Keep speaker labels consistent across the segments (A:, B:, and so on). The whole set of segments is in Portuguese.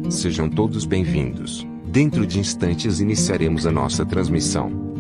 A: Sejam todos bem-vindos. Dentro de instantes iniciaremos a nossa transmissão.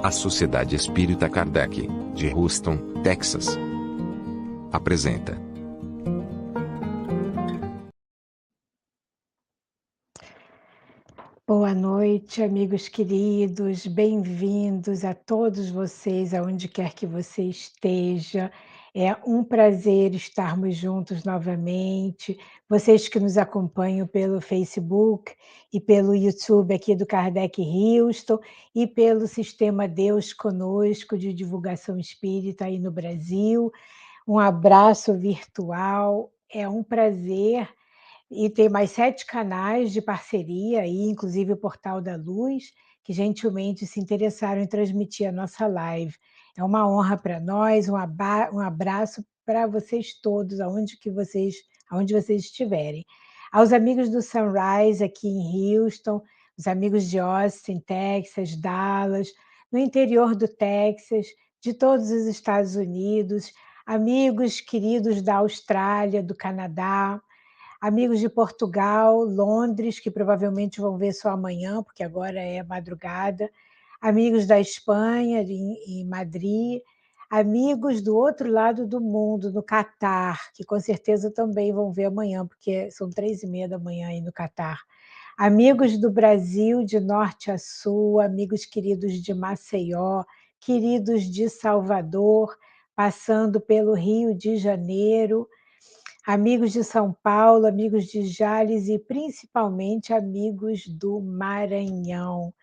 A: A Sociedade Espírita Kardec, de Houston, Texas, apresenta.
B: Boa noite, amigos queridos, bem-vindos a todos vocês, aonde quer que você esteja. É um prazer estarmos juntos novamente. Vocês que nos acompanham pelo Facebook e pelo YouTube aqui do Kardec Houston e pelo Sistema Deus Conosco de divulgação espírita aí no Brasil. Um abraço virtual, é um prazer. E tem mais 7 canais de parceria, aí, inclusive o Portal da Luz, que gentilmente se interessaram em transmitir a nossa live. É uma honra para nós, um abraço para vocês todos, aonde vocês estiverem. Aos amigos do Sunrise aqui em Houston, os amigos de Austin, Texas, Dallas, no interior do Texas, de todos os Estados Unidos, amigos queridos da Austrália, do Canadá, amigos de Portugal, Londres, que provavelmente vão ver só amanhã, porque agora é madrugada, amigos da Espanha, em Madrid, amigos do outro lado do mundo, no Catar, que com certeza também vão ver amanhã, porque são 3h30 da manhã aí no Catar. Amigos do Brasil, de norte a sul, amigos queridos de Maceió, queridos de Salvador, passando pelo Rio de Janeiro, amigos de São Paulo, amigos de Jales e principalmente amigos do Maranhão.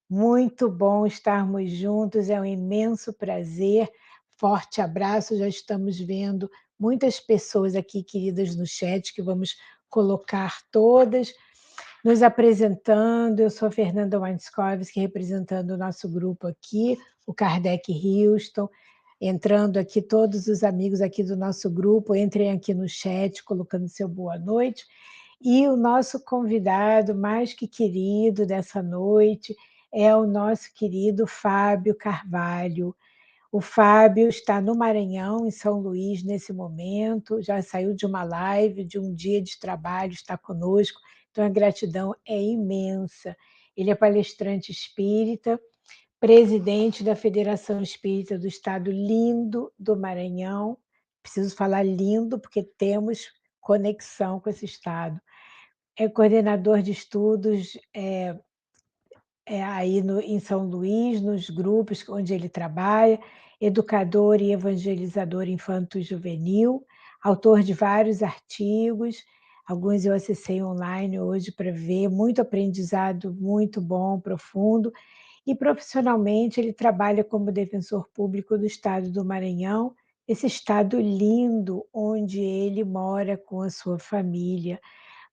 B: Muito bom estarmos juntos, é um imenso prazer. Forte abraço, já estamos vendo muitas pessoas aqui queridas no chat, que vamos colocar todas. Nos apresentando, eu sou a Fernanda Wainskovski, representando o nosso grupo aqui, o Kardec Houston. Entrando aqui, todos os amigos aqui do nosso grupo, entrem aqui no chat, colocando seu boa noite. E o nosso convidado mais que querido dessa noite é o nosso querido Fábio Carvalho. O Fábio está no Maranhão, em São Luís, nesse momento, já saiu de uma live, de um dia de trabalho, está conosco, então a gratidão é imensa. Ele é palestrante espírita, presidente da Federação Espírita do Estado lindo do Maranhão. Preciso falar lindo porque temos conexão com esse estado. É coordenador de estudos aí em São Luís, nos grupos onde ele trabalha, educador e evangelizador infanto-juvenil, autor de vários artigos, alguns eu acessei online hoje para ver, muito aprendizado, muito bom, profundo. E profissionalmente ele trabalha como defensor público do estado do Maranhão, esse estado lindo onde ele mora com a sua família.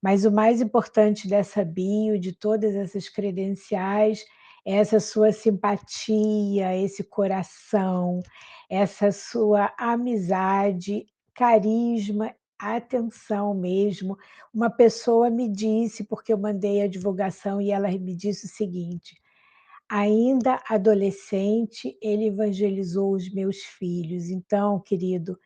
B: Mas o mais importante dessa bio, de todas essas credenciais, é essa sua simpatia, esse coração, essa sua amizade, carisma, atenção mesmo. Uma pessoa me disse, porque eu mandei a divulgação e ela me disse o seguinte: ainda adolescente, ele evangelizou os meus filhos. Então, querido,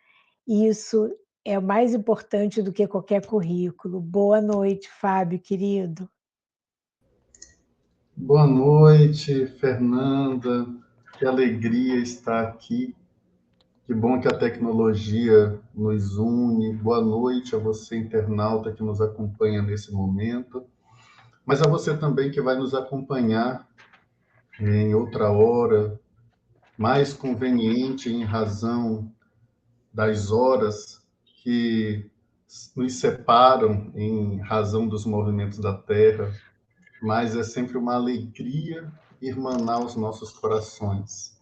B: isso é mais importante do que qualquer currículo. Boa noite, Fábio, querido.
C: Boa noite, Fernanda. Que alegria estar aqui. Que bom que a tecnologia nos une. Boa noite a você, internauta, que nos acompanha nesse momento. Mas a você também que vai nos acompanhar em outra hora, mais conveniente em razão das horas que nos separam em razão dos movimentos da Terra, mas é sempre uma alegria irmanar os nossos corações.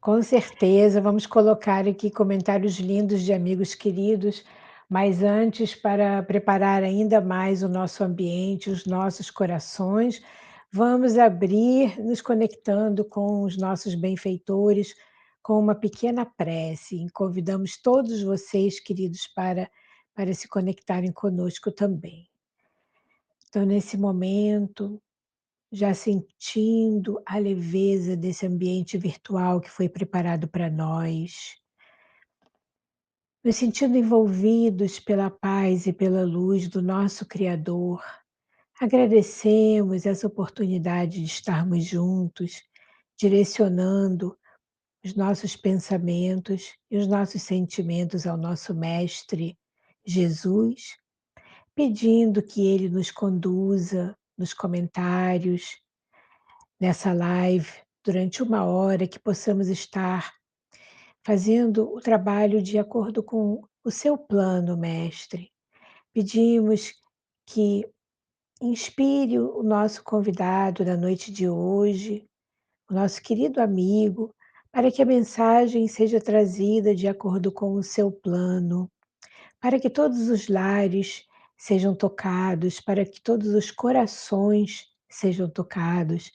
B: Com certeza, vamos colocar aqui comentários lindos de amigos queridos, mas antes, para preparar ainda mais o nosso ambiente, os nossos corações, vamos abrir, nos conectando com os nossos benfeitores, com uma pequena prece. E convidamos todos vocês, queridos, para se conectarem conosco também. Então, nesse momento, já sentindo a leveza desse ambiente virtual que foi preparado para nós, nos sentindo envolvidos pela paz e pela luz do nosso Criador, agradecemos essa oportunidade de estarmos juntos, direcionando os nossos pensamentos e os nossos sentimentos ao nosso Mestre Jesus, pedindo que Ele nos conduza nos comentários, nessa live, durante 1 hora, que possamos estar fazendo o trabalho de acordo com o seu plano, mestre. Pedimos que inspire o nosso convidado da noite de hoje, o nosso querido amigo, para que a mensagem seja trazida de acordo com o seu plano, para que todos os lares sejam tocados, para que todos os corações sejam tocados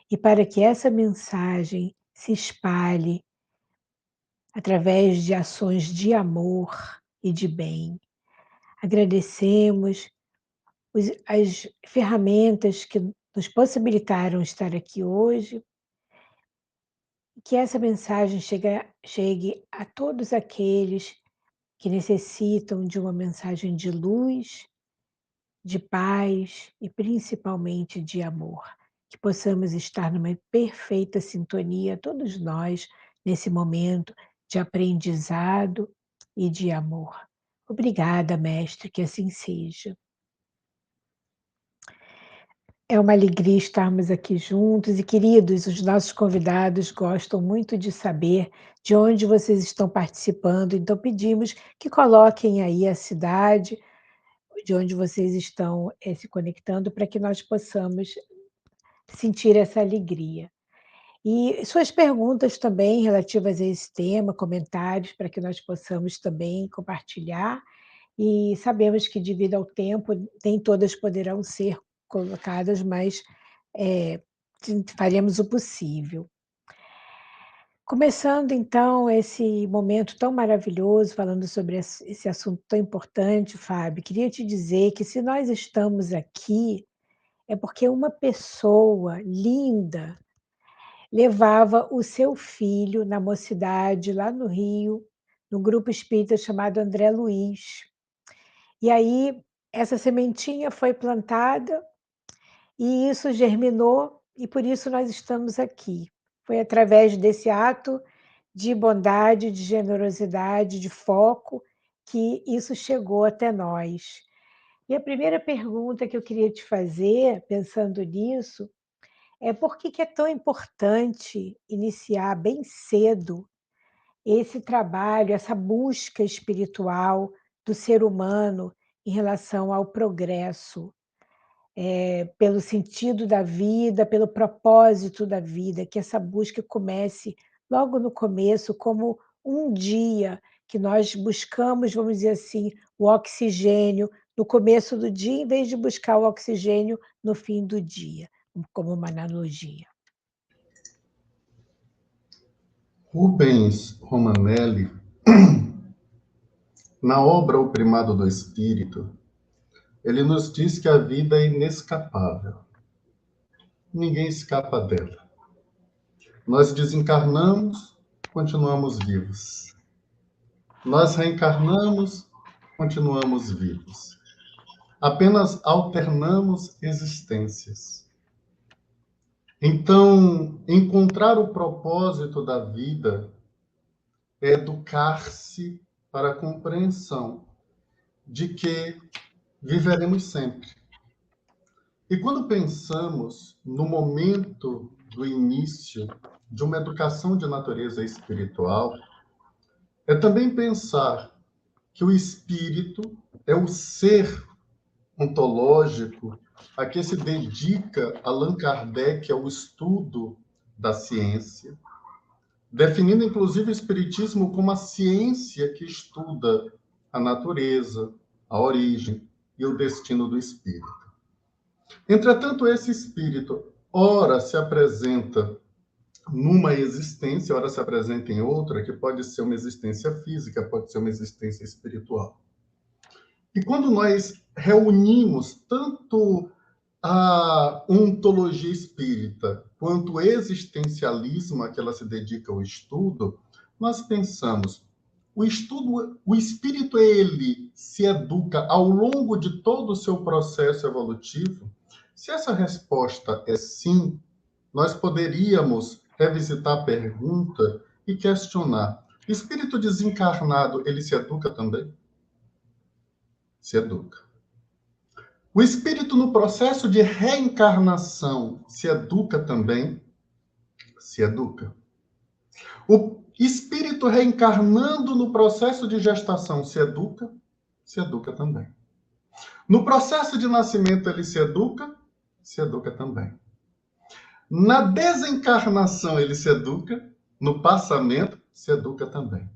B: e para que essa mensagem se espalhe através de ações de amor e de bem. Agradecemos as ferramentas que nos possibilitaram estar aqui hoje, que essa mensagem chegue a todos aqueles que necessitam de uma mensagem de luz, de paz e principalmente de amor. Que possamos estar numa perfeita sintonia, todos nós, nesse momento de aprendizado e de amor. Obrigada, mestre, que assim seja. É uma alegria estarmos aqui juntos e, queridos, os nossos convidados gostam muito de saber de onde vocês estão participando, então pedimos que coloquem aí a cidade de onde vocês estão se conectando para que nós possamos sentir essa alegria. E suas perguntas também relativas a esse tema, comentários, para que nós possamos também compartilhar. E sabemos que, devido ao tempo, nem todas poderão ser colocadas, mas faremos o possível. Começando, então, esse momento tão maravilhoso, falando sobre esse assunto tão importante, Fábio, queria te dizer que se nós estamos aqui, é porque uma pessoa linda levava o seu filho na mocidade, lá no Rio, no grupo espírita chamado André Luiz. E aí, essa sementinha foi plantada e isso germinou, e por isso nós estamos aqui. Foi através desse ato de bondade, de generosidade, de foco, que isso chegou até nós. E a primeira pergunta que eu queria te fazer, pensando nisso, é por que é tão importante iniciar bem cedo esse trabalho, essa busca espiritual do ser humano em relação ao progresso, pelo sentido da vida, pelo propósito da vida, que essa busca comece logo no começo, como um dia que nós buscamos, vamos dizer assim, o oxigênio no começo do dia, em vez de buscar o oxigênio no fim do dia, como uma analogia.
C: Rubens Romanelli, na obra O Primado do Espírito, ele nos diz que a vida é inescapável. Ninguém escapa dela. Nós desencarnamos, continuamos vivos. Nós reencarnamos, continuamos vivos. Apenas alternamos existências. Então, encontrar o propósito da vida é educar-se para a compreensão de que viveremos sempre. E quando pensamos no momento do início de uma educação de natureza espiritual, é também pensar que o espírito é o ser ontológico a que se dedica Allan Kardec ao estudo da ciência, definindo inclusive o espiritismo como a ciência que estuda a natureza, a origem e o destino do espírito. Entretanto, esse espírito, ora se apresenta numa existência, ora se apresenta em outra, que pode ser uma existência física, pode ser uma existência espiritual. E quando nós reunimos tanto a ontologia espírita quanto o existencialismo a que ela se dedica ao estudo, nós pensamos, o espírito, ele se educa ao longo de todo o seu processo evolutivo? Se essa resposta é sim, nós poderíamos revisitar a pergunta e questionar: o espírito desencarnado, ele se educa também? Se educa. O espírito, no processo de reencarnação, se educa também? Se educa. O espírito reencarnando no processo de gestação, se educa? Se educa também. No processo de nascimento, ele se educa? Se educa também. Na desencarnação, ele se educa? No passamento, se educa também.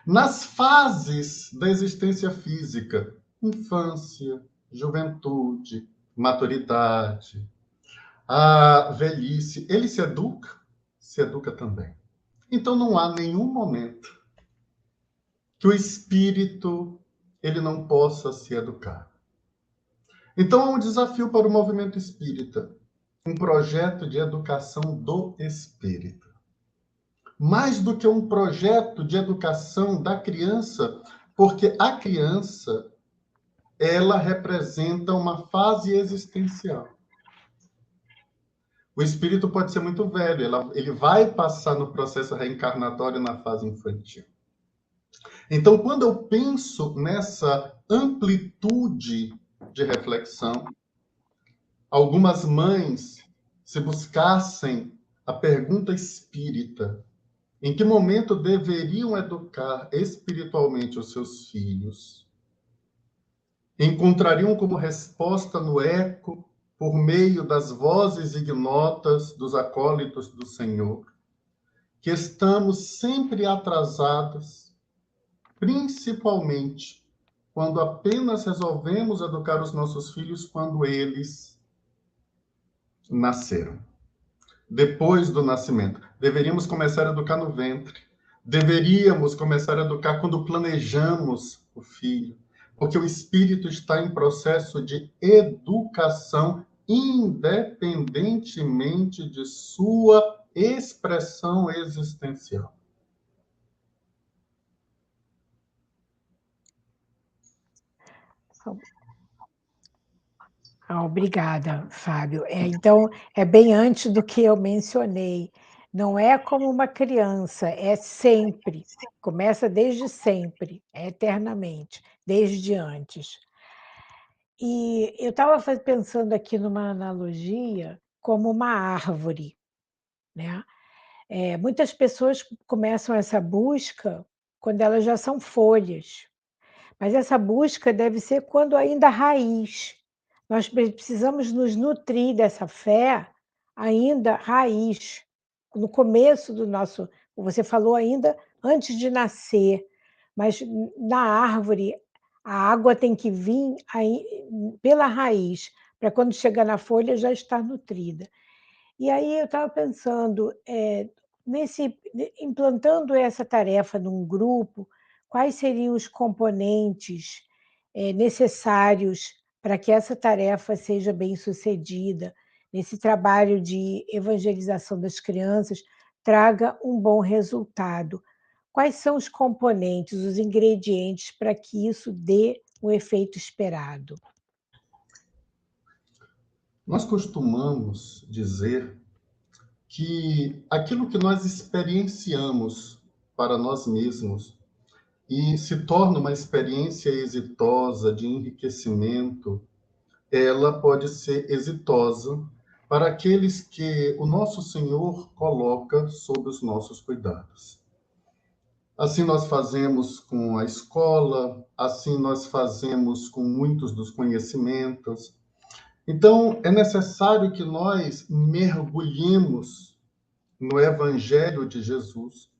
C: Nas fases da existência física, infância, juventude, maturidade, a velhice, ele se educa também. Então não há nenhum momento que o espírito ele não possa se educar. Então há um desafio para o movimento espírita, um projeto de educação do espírito. Mais do que um projeto de educação da criança, porque a criança ela representa uma fase existencial. O espírito pode ser muito velho, ele vai passar no processo reencarnatório na fase infantil. Então, quando eu penso nessa amplitude de reflexão, algumas mães, se buscassem a pergunta espírita, em que momento deveriam educar espiritualmente os seus filhos, encontrariam como resposta no eco, por meio das vozes ignotas dos acólitos do Senhor, que estamos sempre atrasados, principalmente quando apenas resolvemos educar os nossos filhos quando eles nasceram. Depois do nascimento, deveríamos começar a educar no ventre. Deveríamos começar a educar quando planejamos o filho, porque o espírito está em processo de educação, independentemente de sua expressão existencial.
B: Obrigada, Fábio. Então, é bem antes do que eu mencionei. Não é como uma criança, é sempre. Começa desde sempre, é eternamente, desde antes. E eu estava pensando aqui numa analogia como uma árvore, né? Muitas pessoas começam essa busca quando elas já são folhas, mas essa busca deve ser quando ainda raiz. Nós precisamos nos nutrir dessa fé ainda raiz, no começo do nosso. Você falou ainda antes de nascer, mas na árvore a água tem que vir aí, pela raiz, para quando chegar na folha já estar nutrida. E aí eu estava pensando, implantando essa tarefa num grupo, quais seriam os componentes necessários para que essa tarefa seja bem sucedida, nesse trabalho de evangelização das crianças, traga um bom resultado. Quais são os componentes, os ingredientes para que isso dê o efeito esperado?
C: Nós costumamos dizer que aquilo que nós experienciamos para nós mesmos e se torna uma experiência exitosa de enriquecimento, ela pode ser exitosa para aqueles que o nosso Senhor coloca sob os nossos cuidados. Assim nós fazemos com a escola, assim nós fazemos com muitos dos conhecimentos. Então, é necessário que nós mergulhemos no Evangelho de Jesus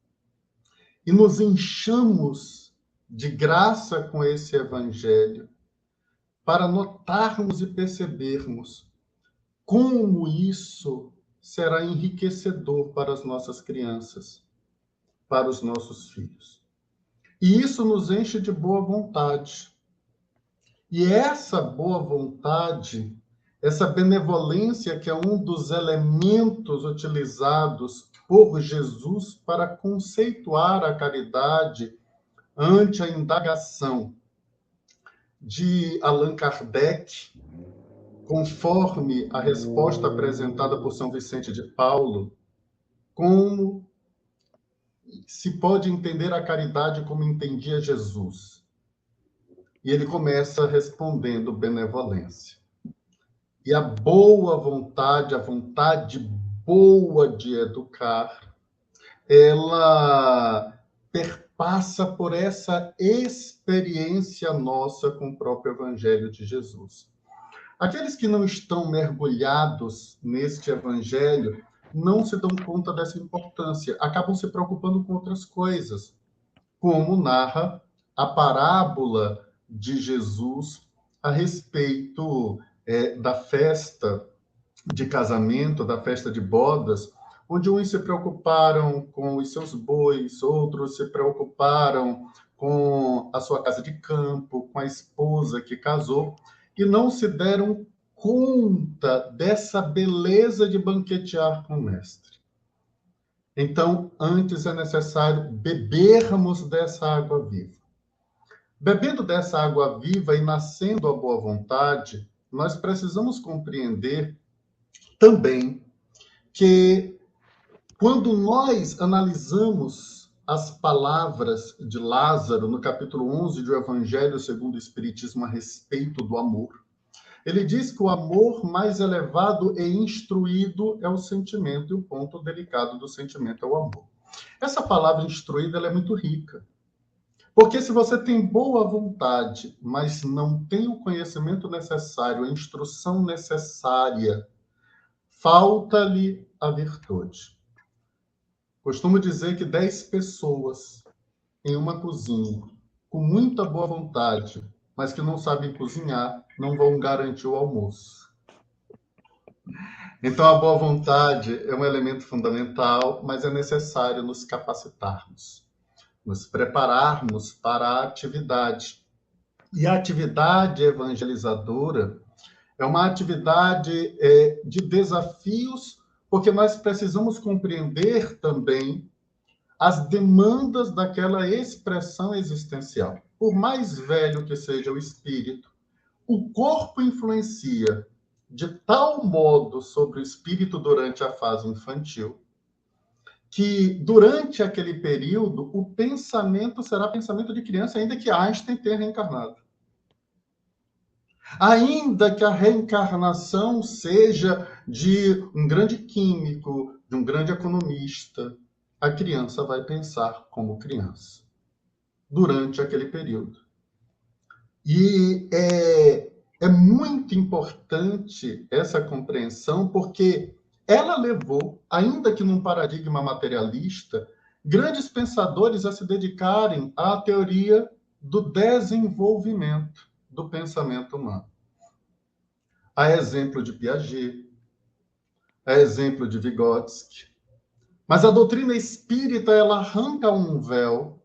C: e nos enchamos de graça com esse Evangelho, para notarmos e percebermos como isso será enriquecedor para as nossas crianças, para os nossos filhos. E isso nos enche de boa vontade. E essa boa vontade, essa benevolência, que é um dos elementos utilizados por Jesus para conceituar a caridade ante a indagação de Allan Kardec, conforme a resposta apresentada por São Vicente de Paulo, como se pode entender a caridade como entendia Jesus. E ele começa respondendo benevolência. E a boa vontade, a vontade boa de educar, ela perpassa por essa experiência nossa com o próprio Evangelho de Jesus. Aqueles que não estão mergulhados neste Evangelho não se dão conta dessa importância, acabam se preocupando com outras coisas, como narra a parábola de Jesus a respeito da festa de casamento, da festa de bodas, onde uns se preocuparam com os seus bois, outros se preocuparam com a sua casa de campo, com a esposa que casou, e não se deram conta dessa beleza de banquetear com o mestre. Então, antes é necessário bebermos dessa água viva. Bebendo dessa água viva e nascendo a boa vontade, nós precisamos compreender também que, quando nós analisamos as palavras de Lázaro, no capítulo 11 do Evangelho segundo o Espiritismo, a respeito do amor, ele diz que o amor mais elevado e instruído é o sentimento, e o ponto delicado do sentimento é o amor. Essa palavra instruída, ela é muito rica. Porque se você tem boa vontade, mas não tem o conhecimento necessário, a instrução necessária, falta-lhe a virtude. Costumo dizer que 10 pessoas em uma cozinha, com muita boa vontade, mas que não sabem cozinhar, não vão garantir o almoço. Então, a boa vontade é um elemento fundamental, mas é necessário nos capacitarmos, nos prepararmos para a atividade. E a atividade evangelizadora é uma atividade de desafios, porque nós precisamos compreender também as demandas daquela expressão existencial. Por mais velho que seja o espírito, o corpo influencia de tal modo sobre o espírito durante a fase infantil, que durante aquele período o pensamento será pensamento de criança, ainda que Einstein tenha reencarnado. Ainda que a reencarnação seja de um grande químico, de um grande economista, a criança vai pensar como criança durante aquele período. E é muito importante essa compreensão, porque ela levou, ainda que num paradigma materialista, grandes pensadores a se dedicarem à teoria do desenvolvimento do pensamento humano. A exemplo de Piaget, a exemplo de Vygotsky. Mas a doutrina espírita, ela arranca um véu,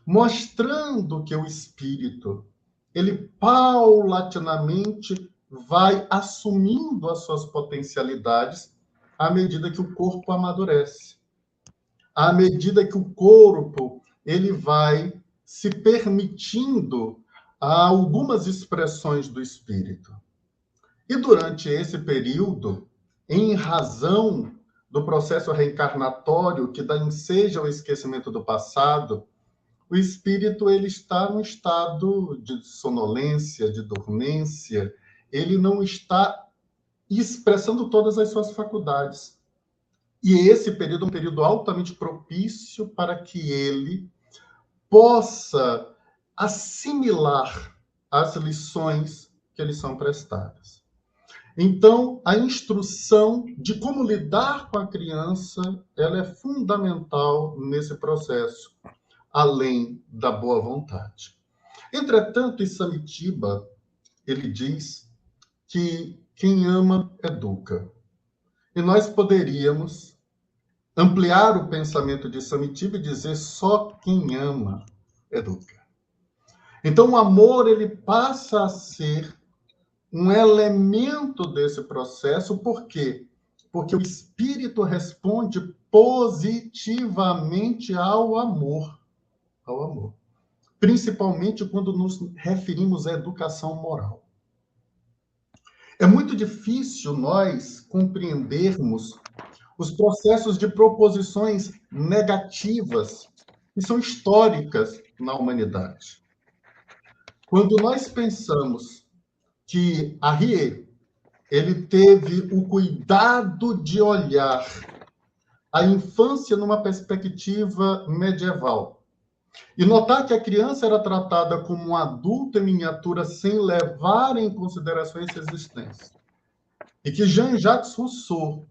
C: mostrando que o espírito, ele paulatinamente vai assumindo as suas potencialidades à medida que o corpo amadurece. À medida que o corpo, ele vai se permitindo a algumas expressões do espírito. E durante esse período, em razão do processo reencarnatório que dá ensejo ao esquecimento do passado, o espírito ele está num estado de sonolência, de dormência, ele não está expressando todas as suas faculdades. E esse período é um período altamente propício para que ele possa assimilar as lições que lhe são prestadas. Então, a instrução de como lidar com a criança, ela é fundamental nesse processo, além da boa vontade. Entretanto, em Samitiba, ele diz que quem ama, educa. E nós poderíamos ampliar o pensamento de Samitiba e dizer só quem ama, educa. Então, o amor, ele passa a ser um elemento desse processo, por quê? Porque o espírito responde positivamente ao amor, principalmente quando nos referimos à educação moral. É muito difícil nós compreendermos os processos de proposições negativas que são históricas na humanidade. Quando nós pensamos que Arrier, ele teve o cuidado de olhar a infância numa perspectiva medieval e notar que a criança era tratada como um adulto em miniatura sem levar em consideração essa existência. E que Jean-Jacques Rousseau,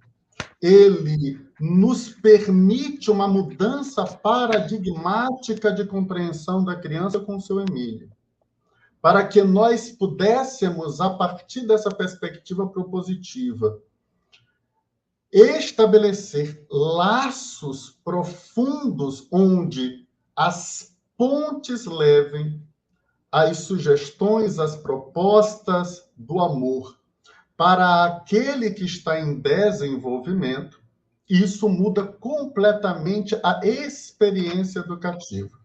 C: ele nos permite uma mudança paradigmática de compreensão da criança com o seu Emílio, para que nós pudéssemos, a partir dessa perspectiva propositiva, estabelecer laços profundos onde as pontes levem às sugestões, às propostas do amor para aquele que está em desenvolvimento. Isso muda completamente a experiência educativa.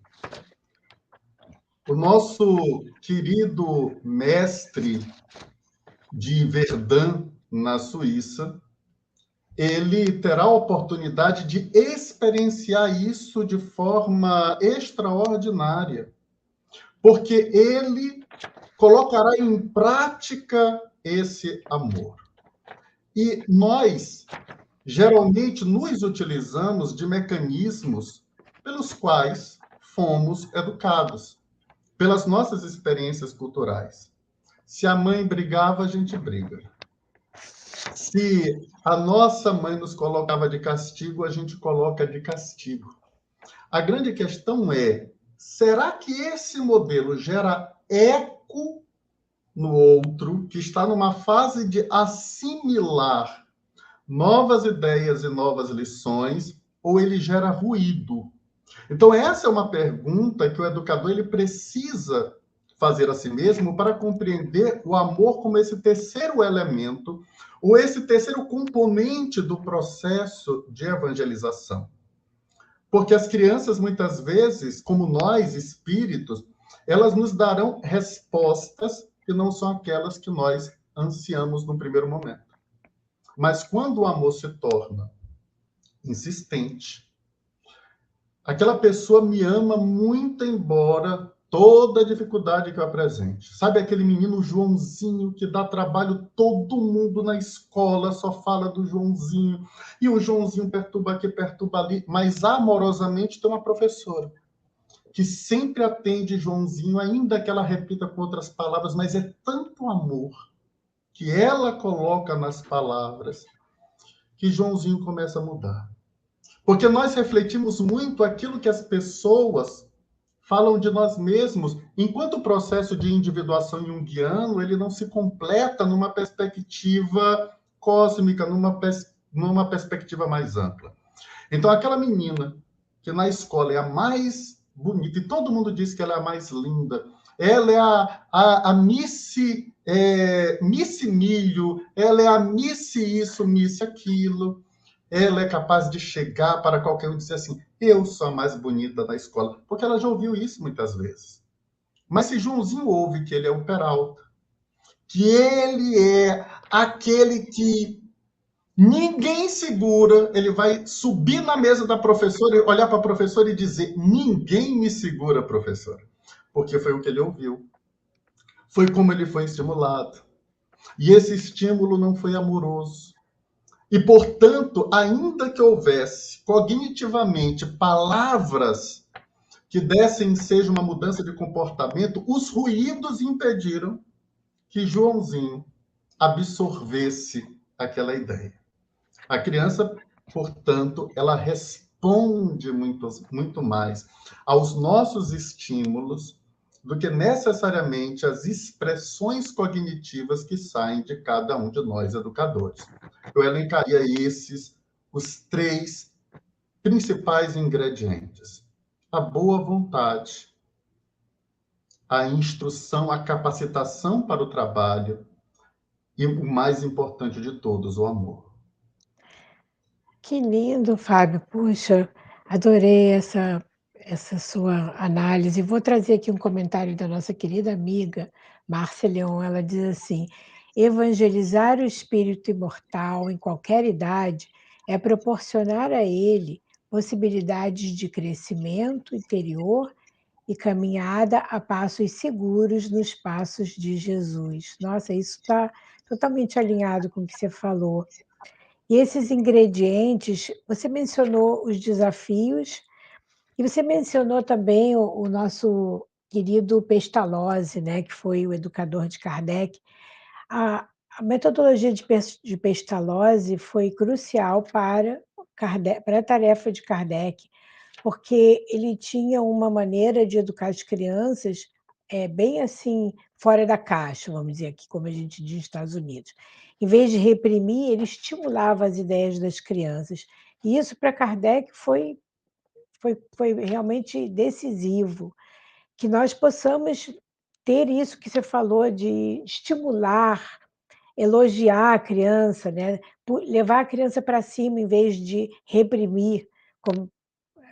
C: O nosso querido mestre de Verdun, na Suíça, ele terá a oportunidade de experienciar isso de forma extraordinária, porque ele colocará em prática esse amor. E nós, geralmente, nos utilizamos de mecanismos pelos quais fomos educados, pelas nossas experiências culturais. Se a mãe brigava, a gente briga. Se a nossa mãe nos colocava de castigo, a gente coloca de castigo. A grande questão é, será que esse modelo gera eco no outro, que está numa fase de assimilar novas ideias e novas lições, ou ele gera ruído? Então, essa é uma pergunta que o educador ele precisa fazer a si mesmo para compreender o amor como esse terceiro elemento, ou esse terceiro componente do processo de evangelização. Porque as crianças, muitas vezes, como nós, espíritos, elas nos darão respostas que não são aquelas que nós ansiamos no primeiro momento. Mas quando o amor se torna insistente, aquela pessoa me ama muito, embora toda a dificuldade que eu apresente. Sabe aquele menino Joãozinho que dá trabalho, todo mundo na escola só fala do Joãozinho, e o Joãozinho perturba aqui, perturba ali, mas amorosamente tem uma professora que sempre atende Joãozinho, ainda que ela repita com outras palavras, mas é tanto amor que ela coloca nas palavras que Joãozinho começa a mudar. Porque nós refletimos muito aquilo que as pessoas falam de nós mesmos, enquanto o processo de individuação junguiano ele não se completa numa perspectiva cósmica, numa perspectiva mais ampla. Então, aquela menina que na escola é a mais bonita, e todo mundo diz que ela é a mais linda, ela é a Miss Milho, ela é a Miss isso, Miss aquilo. Ela é capaz de chegar para qualquer um e dizer assim, eu sou a mais bonita da escola, porque ela já ouviu isso muitas vezes. Mas se Joãozinho ouve que ele é o Peralta, que ele é aquele que ninguém segura, ele vai subir na mesa da professora, olhar para a professora e dizer, ninguém me segura, professora, porque foi o que ele ouviu. Foi como ele foi estimulado. E esse estímulo não foi amoroso. E, portanto, ainda que houvesse cognitivamente palavras que desse ensejo uma mudança de comportamento, os ruídos impediram que Joãozinho absorvesse aquela ideia. A criança, portanto, ela responde muito mais aos nossos estímulos do que necessariamente as expressões cognitivas que saem de cada um de nós educadores. Eu elencaria esses os 3 principais ingredientes: a boa vontade, a instrução, a capacitação para o trabalho e, o mais importante de todos, o amor.
B: Que lindo, Fábio. Puxa, adorei essa sua análise. Vou trazer aqui um comentário da nossa querida amiga Márcia Leon. Ela diz assim: evangelizar o espírito imortal em qualquer idade é proporcionar a ele possibilidades de crescimento interior e caminhada a passos seguros nos passos de Jesus. Nossa, isso está totalmente alinhado com o que você falou. E esses ingredientes, você mencionou os desafios e você mencionou também o nosso querido Pestalozzi, né, que foi o educador de Kardec. A metodologia de Pestalozzi foi crucial para a tarefa de Kardec, porque ele tinha uma maneira de educar as crianças bem assim, fora da caixa, vamos dizer aqui, como a gente diz nos Estados Unidos. Em vez de reprimir, ele estimulava as ideias das crianças. E isso para Kardec foi realmente decisivo, que nós possamos ter isso que você falou de estimular, elogiar a criança, né? Levar a criança para cima em vez de reprimir, como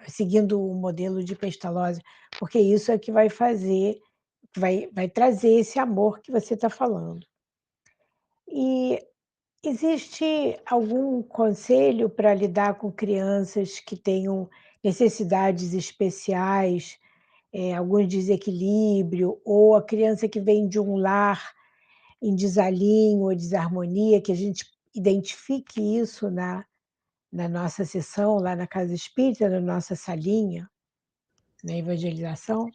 B: seguindo o modelo de Pestalozzi, porque isso é que vai fazer, vai trazer esse amor que você está falando. E existe algum conselho para lidar com crianças que tenham necessidades especiais, algum desequilíbrio, ou a criança que vem de um lar em desalinho ou desarmonia, que a gente identifique isso na nossa sessão, lá na Casa Espírita, na nossa salinha, na evangelização?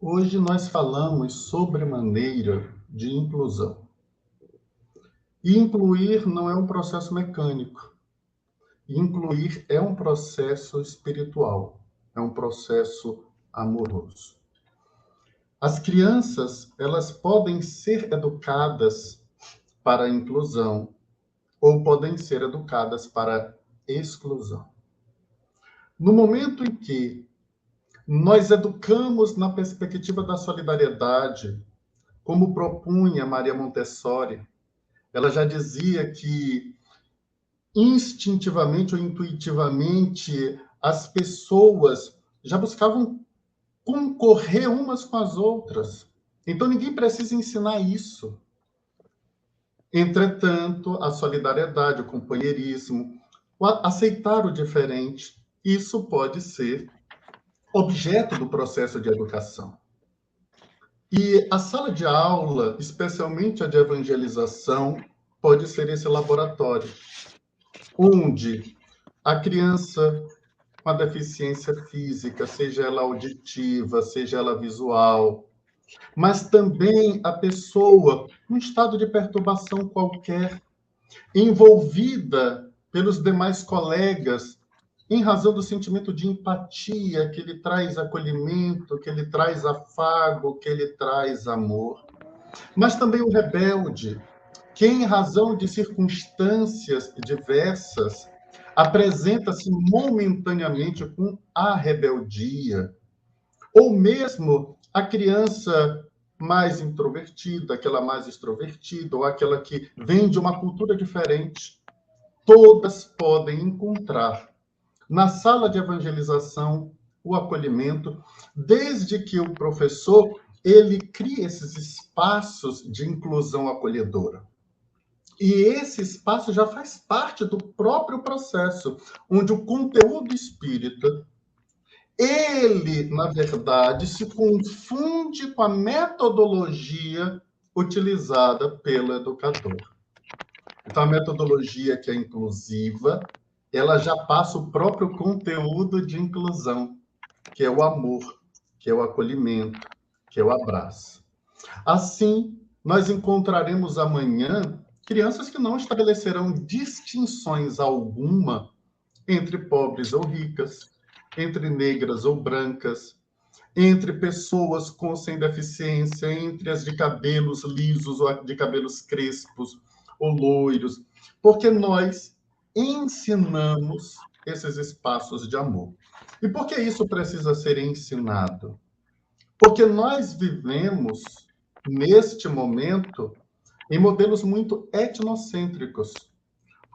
C: Hoje nós falamos sobremaneira de inclusão. E incluir não é um processo mecânico. Incluir é um processo espiritual, é um processo amoroso. As crianças, elas podem ser educadas para a inclusão ou podem ser educadas para a exclusão. No momento em que nós educamos na perspectiva da solidariedade, como propunha Maria Montessori, ela já dizia que instintivamente ou intuitivamente as pessoas já buscavam concorrer umas com as outras. Então ninguém precisa ensinar isso. Entretanto, a solidariedade, o companheirismo, aceitar o diferente, isso pode ser objeto do processo de educação. E a sala de aula, especialmente a de evangelização, pode ser esse laboratório, onde a criança com a deficiência física, seja ela auditiva, seja ela visual, mas também a pessoa num estado de perturbação qualquer, envolvida pelos demais colegas, em razão do sentimento de empatia que ele traz acolhimento, que ele traz afago, que ele traz amor. Mas também o rebelde, que em razão de circunstâncias diversas, apresenta-se momentaneamente com a rebeldia, ou mesmo a criança mais introvertida, aquela mais extrovertida, ou aquela que vem de uma cultura diferente, todas podem encontrar na sala de evangelização o acolhimento, desde que o professor ele crie esses espaços de inclusão acolhedora. E esse espaço já faz parte do próprio processo, onde o conteúdo espírita, ele, na verdade, se confunde com a metodologia utilizada pelo educador. Então, a metodologia que é inclusiva, ela já passa o próprio conteúdo de inclusão. que é o amor, que é o acolhimento, que é o abraço. Assim, nós encontraremos amanhã crianças que não estabelecerão distinções alguma entre pobres ou ricas, entre negras ou brancas, entre pessoas com sem deficiência, entre as de cabelos lisos ou de cabelos crespos ou loiros, porque nós ensinamos esses espaços de amor. E por que isso precisa ser ensinado? Porque nós vivemos, neste momento, em modelos muito etnocêntricos,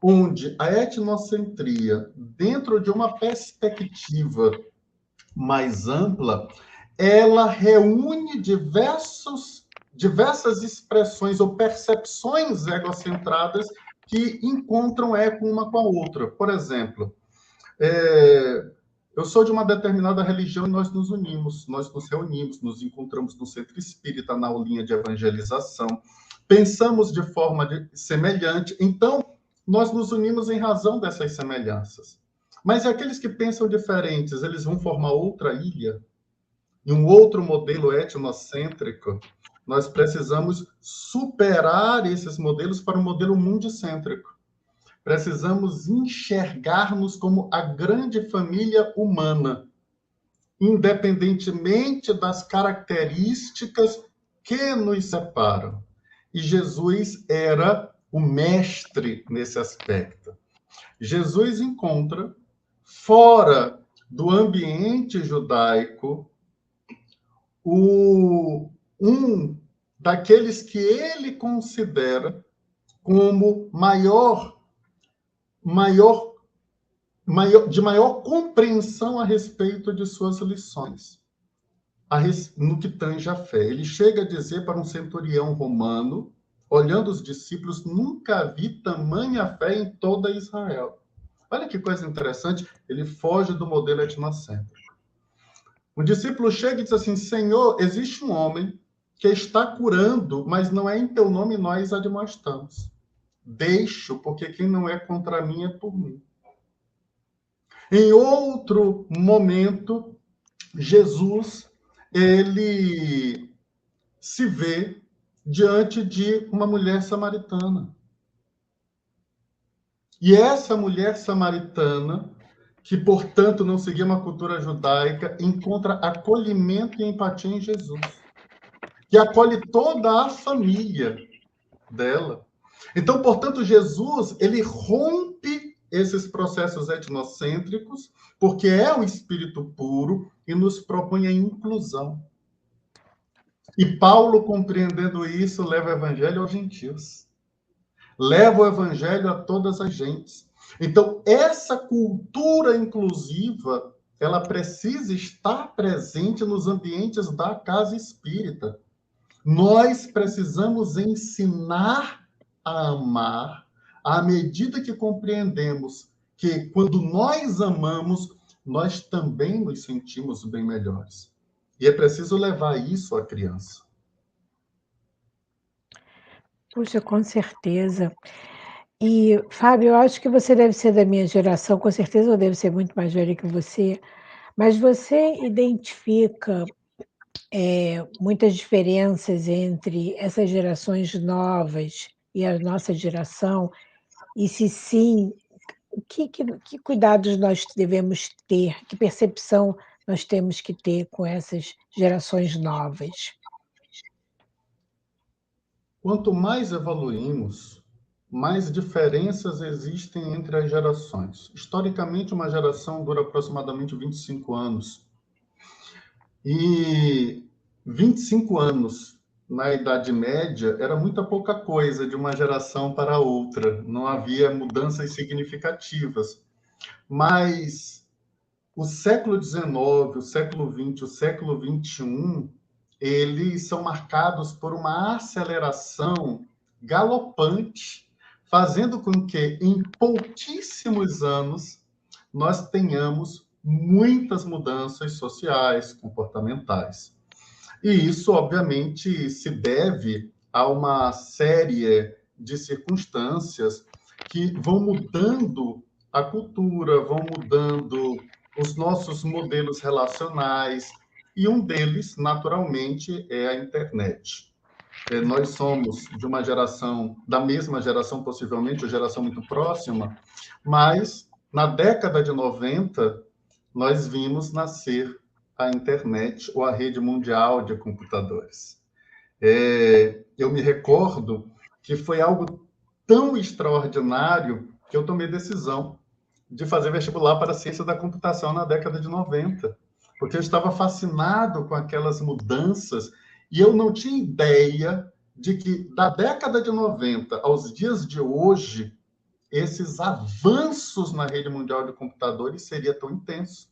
C: onde a etnocentria, dentro de uma perspectiva mais ampla, ela reúne diversas expressões ou percepções egocentradas que encontram eco uma com a outra. Por exemplo, eu sou de uma determinada religião e nós nos unimos, nós nos reunimos, nos encontramos no centro espírita, na aulinha de evangelização, pensamos de forma semelhante, então nós nos unimos em razão dessas semelhanças. Mas aqueles que pensam diferentes, eles vão formar outra ilha, em um outro modelo etnocêntrico. Nós precisamos superar esses modelos para um modelo mundicêntrico. Precisamos enxergar-nos como a grande família humana, independentemente das características que nos separam. E Jesus era o mestre nesse aspecto. Jesus encontra, fora do ambiente judaico, um daqueles que ele considera como de maior compreensão a respeito de suas lições, no que tange a fé. Ele chega a dizer para um centurião romano, olhando os discípulos, nunca vi tamanha fé em toda Israel. Olha que coisa interessante, ele foge do modelo etnocêntrico. O discípulo chega e diz assim, Senhor, existe um homem que está curando, mas não é em teu nome nós admoestamos. Deixo, porque quem não é contra mim é por mim. Em outro momento, Jesus, ele se vê diante de uma mulher samaritana. E essa mulher samaritana, que, portanto, não seguia uma cultura judaica, encontra acolhimento e empatia em Jesus, que acolhe toda a família dela. Então, portanto, Jesus, ele rompe esses processos etnocêntricos, porque é o espírito puro e nos propõe a inclusão. E Paulo, compreendendo isso, leva o evangelho aos gentios. Leva o evangelho a todas as gentes. Então, essa cultura inclusiva, ela precisa estar presente nos ambientes da casa espírita. Nós precisamos ensinar a amar à medida que compreendemos que, quando nós amamos, nós também nos sentimos bem melhores. E é preciso levar isso à criança.
B: Puxa, com certeza. E, Fábio, eu acho que você deve ser da minha geração, com certeza eu devo ser muito mais velha que você, mas você identifica muitas diferenças entre essas gerações novas e a nossa geração? E se sim, que cuidados nós devemos ter, que percepção nós temos que ter com essas gerações novas?
C: Quanto mais evoluímos, mais diferenças existem entre as gerações. Historicamente, uma geração dura aproximadamente 25 anos. E 25 anos na Idade Média era muita pouca coisa de uma geração para outra. Não havia mudanças significativas. Mas o século XIX, o século XX, o século XXI, eles são marcados por uma aceleração galopante, fazendo com que, em pouquíssimos anos, nós tenhamos muitas mudanças sociais, comportamentais. E isso, obviamente, se deve a uma série de circunstâncias que vão mudando a cultura, vão mudando os nossos modelos relacionais, e um deles, naturalmente, é a internet. Nós somos de uma geração, da mesma geração, possivelmente, uma geração muito próxima, mas na década de 90, nós vimos nascer a internet ou a rede mundial de computadores. Eu me recordo que foi algo tão extraordinário que eu tomei decisão de fazer vestibular para a ciência da computação na década de 90, porque eu estava fascinado com aquelas mudanças e eu não tinha ideia de que, da década de 90 aos dias de hoje, esses avanços na rede mundial de computadores seria tão intenso.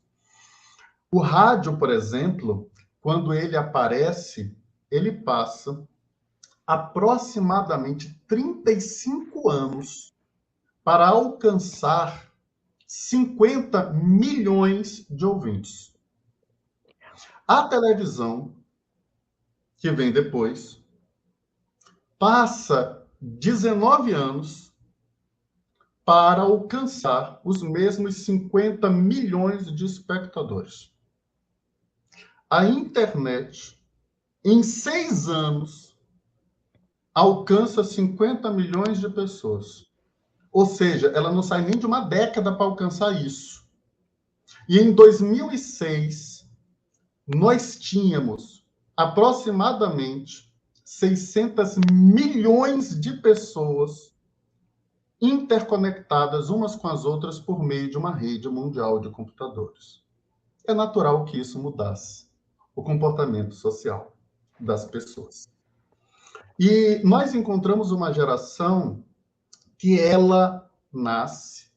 C: O rádio, por exemplo, quando ele aparece, ele passa aproximadamente 35 anos para alcançar 50 milhões de ouvintes. A televisão, que vem depois, passa 19 anos para alcançar os mesmos 50 milhões de espectadores. A internet, em 6 anos, alcança 50 milhões de pessoas. Ou seja, ela não sai nem de uma década para alcançar isso. E em 2006, nós tínhamos aproximadamente 600 milhões de pessoas interconectadas umas com as outras por meio de uma rede mundial de computadores. É natural que isso mudasse o comportamento social das pessoas. E nós encontramos uma geração que ela nasce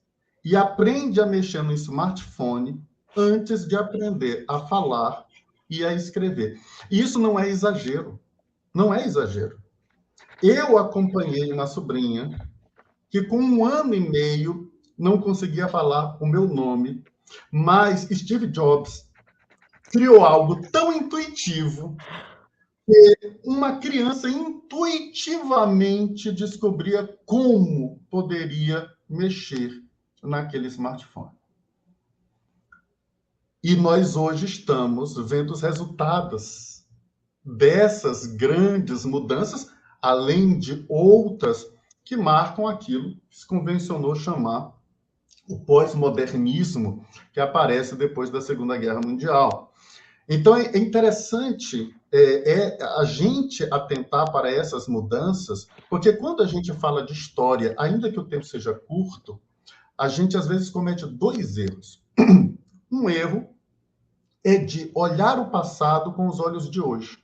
C: e aprende a mexer no smartphone antes de aprender a falar e a escrever. E isso não é exagero. Não é exagero. Eu acompanhei uma sobrinha que, com 1 ano e meio, não conseguia falar o meu nome, mas Steve Jobs criou algo tão intuitivo que uma criança intuitivamente descobria como poderia mexer naquele smartphone. E nós hoje estamos vendo os resultados dessas grandes mudanças, além de outras que marcam aquilo que se convencionou chamar o pós-modernismo, que aparece depois da Segunda Guerra Mundial. Então, é interessante a gente atentar para essas mudanças, porque quando a gente fala de história, ainda que o tempo seja curto, a gente às vezes comete 2 erros. Um erro é de olhar o passado com os olhos de hoje.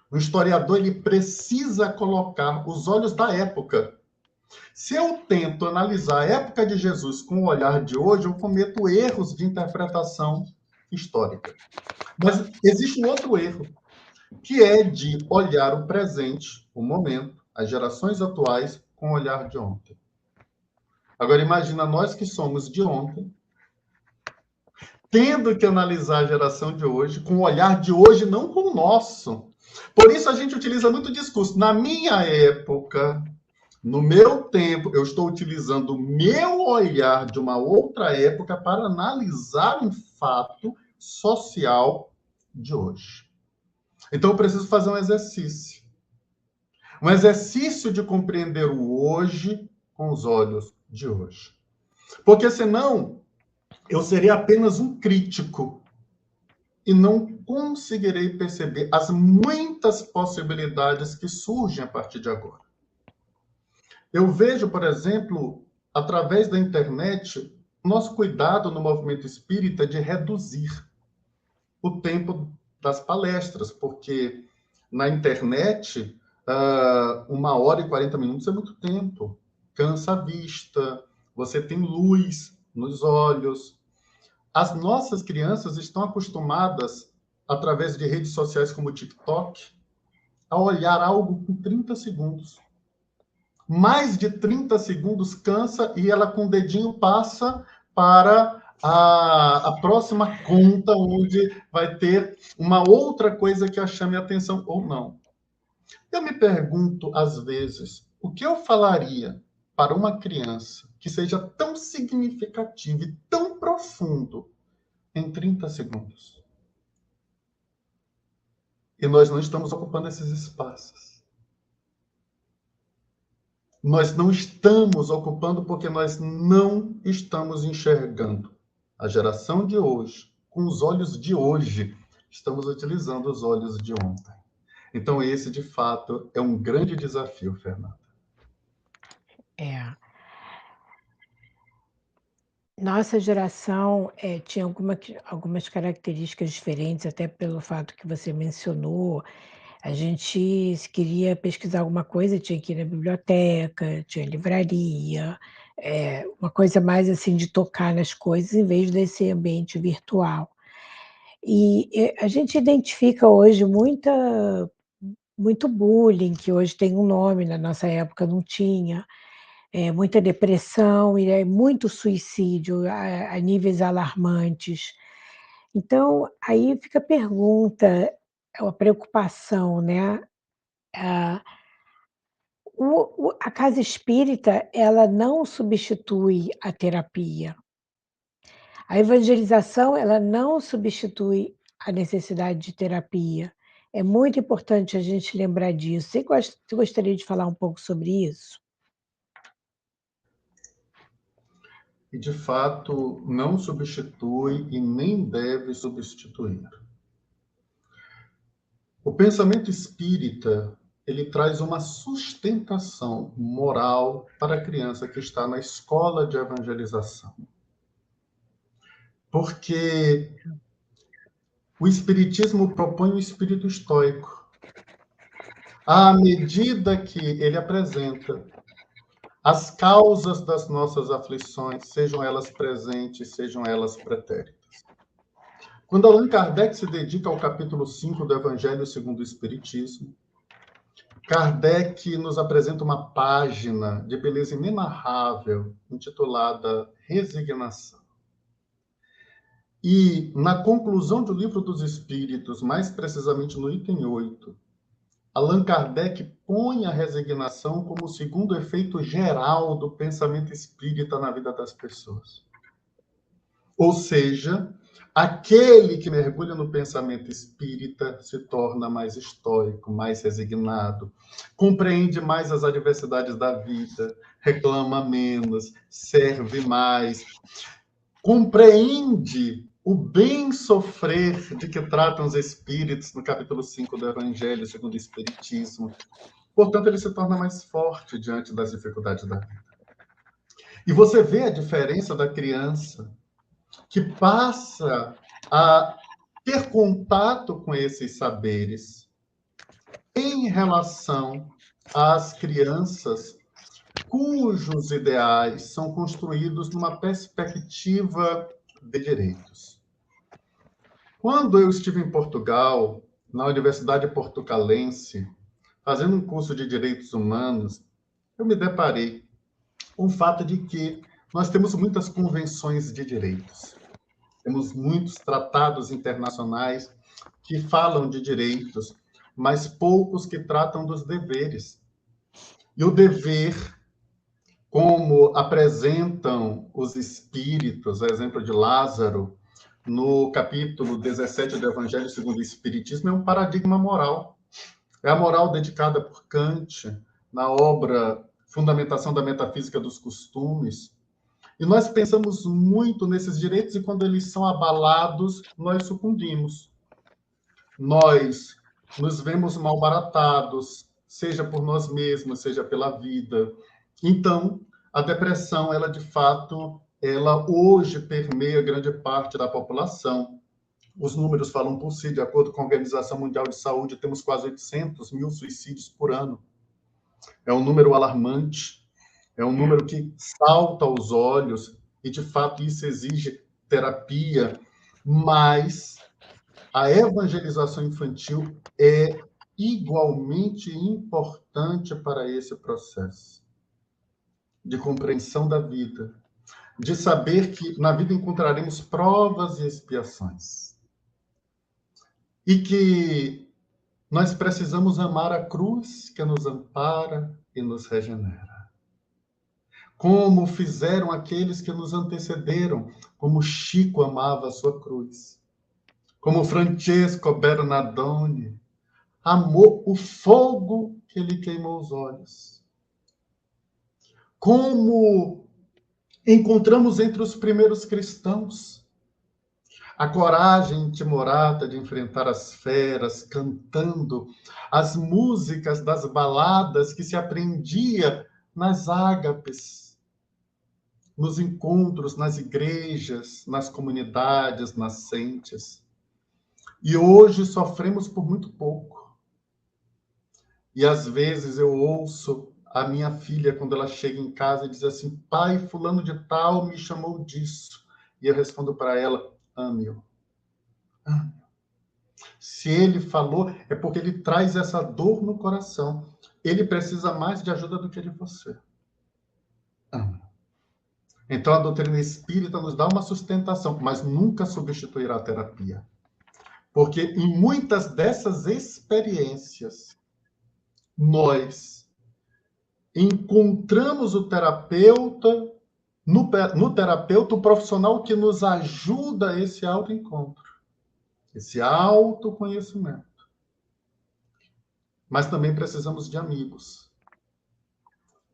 C: O historiador ele precisa colocar os olhos da época. Se eu tento analisar a época de Jesus com o olhar de hoje, eu cometo erros de interpretação histórica. Mas existe um outro erro, que é de olhar o presente, o momento, as gerações atuais, com o olhar de ontem. Agora, imagina nós que somos de ontem, tendo que analisar a geração de hoje com o olhar de hoje, não com o nosso. Por isso a gente utiliza muito discurso. Na minha época, no meu tempo, eu estou utilizando o meu olhar de uma outra época para analisar um fato social de hoje. Então, eu preciso fazer um exercício. Um exercício de compreender o hoje com os olhos de hoje. Porque, senão, eu serei apenas um crítico e não conseguirei perceber as muitas possibilidades que surgem a partir de agora. Eu vejo, por exemplo, através da internet, nosso cuidado no movimento espírita de reduzir o tempo das palestras, porque na internet, 1 hora e 40 minutos é muito tempo. Cansa a vista, você tem luz nos olhos. As nossas crianças estão acostumadas, através de redes sociais como o TikTok, a olhar algo com 30 segundos. Mais de 30 segundos cansa e ela com o dedinho passa para a próxima conta, onde vai ter uma outra coisa que a chame a atenção ou não. Eu me pergunto, às vezes, o que eu falaria para uma criança que seja tão significativo e tão profundo em 30 segundos. E nós não estamos ocupando esses espaços. Nós não estamos ocupando porque nós não estamos enxergando. A geração de hoje, com os olhos de hoje, estamos utilizando os olhos de ontem. Então, esse, de fato, é um grande desafio, Fernanda.
B: É. Nossa geração tinha algumas características diferentes, até pelo fato que você mencionou. A gente, se queria pesquisar alguma coisa, tinha que ir na biblioteca, tinha livraria, uma coisa mais assim de tocar nas coisas, em vez desse ambiente virtual. E a gente identifica hoje muito bullying, que hoje tem um nome, na nossa época não tinha. Muita depressão e muito suicídio a níveis alarmantes. Então, aí fica a pergunta, a preocupação, né, a a casa espírita, ela não substitui a terapia. A evangelização, ela não substitui a necessidade de terapia. É muito importante a gente lembrar disso. Você gostaria de falar um pouco sobre isso?
C: E, de fato, não substitui e nem deve substituir. O pensamento espírita, ele traz uma sustentação moral para a criança que está na escola de evangelização. Porque o espiritismo propõe o espírito estoico. À medida que ele apresenta as causas das nossas aflições, sejam elas presentes, sejam elas pretéritas. Quando Allan Kardec se dedica ao capítulo 5 do Evangelho segundo o Espiritismo, Kardec nos apresenta uma página de beleza inenarrável, intitulada Resignação. E, na conclusão do Livro dos Espíritos, mais precisamente no item 8, Allan Kardec põe a resignação como o segundo efeito geral do pensamento espírita na vida das pessoas. Ou seja, aquele que mergulha no pensamento espírita se torna mais estoico, mais resignado, compreende mais as adversidades da vida, reclama menos, serve mais, compreende o bem sofrer de que tratam os espíritos no capítulo 5 do Evangelho segundo o Espiritismo. Portanto, ele se torna mais forte diante das dificuldades da vida. E você vê a diferença da criança que passa a ter contato com esses saberes em relação às crianças cujos ideais são construídos numa perspectiva de direitos. Quando eu estive em Portugal, na Universidade Portucalense, fazendo um curso de Direitos Humanos, eu me deparei com o fato de que nós temos muitas convenções de direitos. Temos muitos tratados internacionais que falam de direitos, mas poucos que tratam dos deveres. E o dever, como apresentam os espíritos, a exemplo de Lázaro, no capítulo 17 do Evangelho segundo o Espiritismo, é um paradigma moral. É a moral dedicada por Kant na obra Fundamentação da Metafísica dos Costumes. E nós pensamos muito nesses direitos e quando eles são abalados, nós sucumbimos. Nós nos vemos malbaratados, seja por nós mesmos, seja pela vida. Então, a depressão, ela de fato, ela hoje permeia grande parte da população. Os números falam por si, de acordo com a Organização Mundial de Saúde, temos quase 800 mil suicídios por ano. É um número alarmante, é um número que salta aos olhos, e de fato isso exige terapia, mas a evangelização infantil é igualmente importante para esse processo de compreensão da vida, de saber que na vida encontraremos provas e expiações. E que nós precisamos amar a cruz que nos ampara e nos regenera. como fizeram aqueles que nos antecederam, como Chico amava a sua cruz, como Francesco Bernardone amou o fogo que lhe queimou os olhos, como encontramos entre os primeiros cristãos a coragem timorata de enfrentar as feras, cantando as músicas das baladas que se aprendia nas ágapes, nos encontros, nas igrejas, nas comunidades nascentes. E hoje sofremos por muito pouco. E às vezes eu ouço a minha filha, quando ela chega em casa, e diz assim: pai, fulano de tal me chamou disso. E eu respondo para ela: ame-o. Ame-o. Se ele falou, é porque ele traz essa dor no coração. Ele precisa mais de ajuda do que de você. Ame-o. Então a doutrina espírita nos dá uma sustentação, mas nunca substituirá a terapia. Porque em muitas dessas experiências, nós encontramos o terapeuta, no terapeuta, o profissional que nos ajuda a esse autoencontro, esse autoconhecimento. Mas também precisamos de amigos.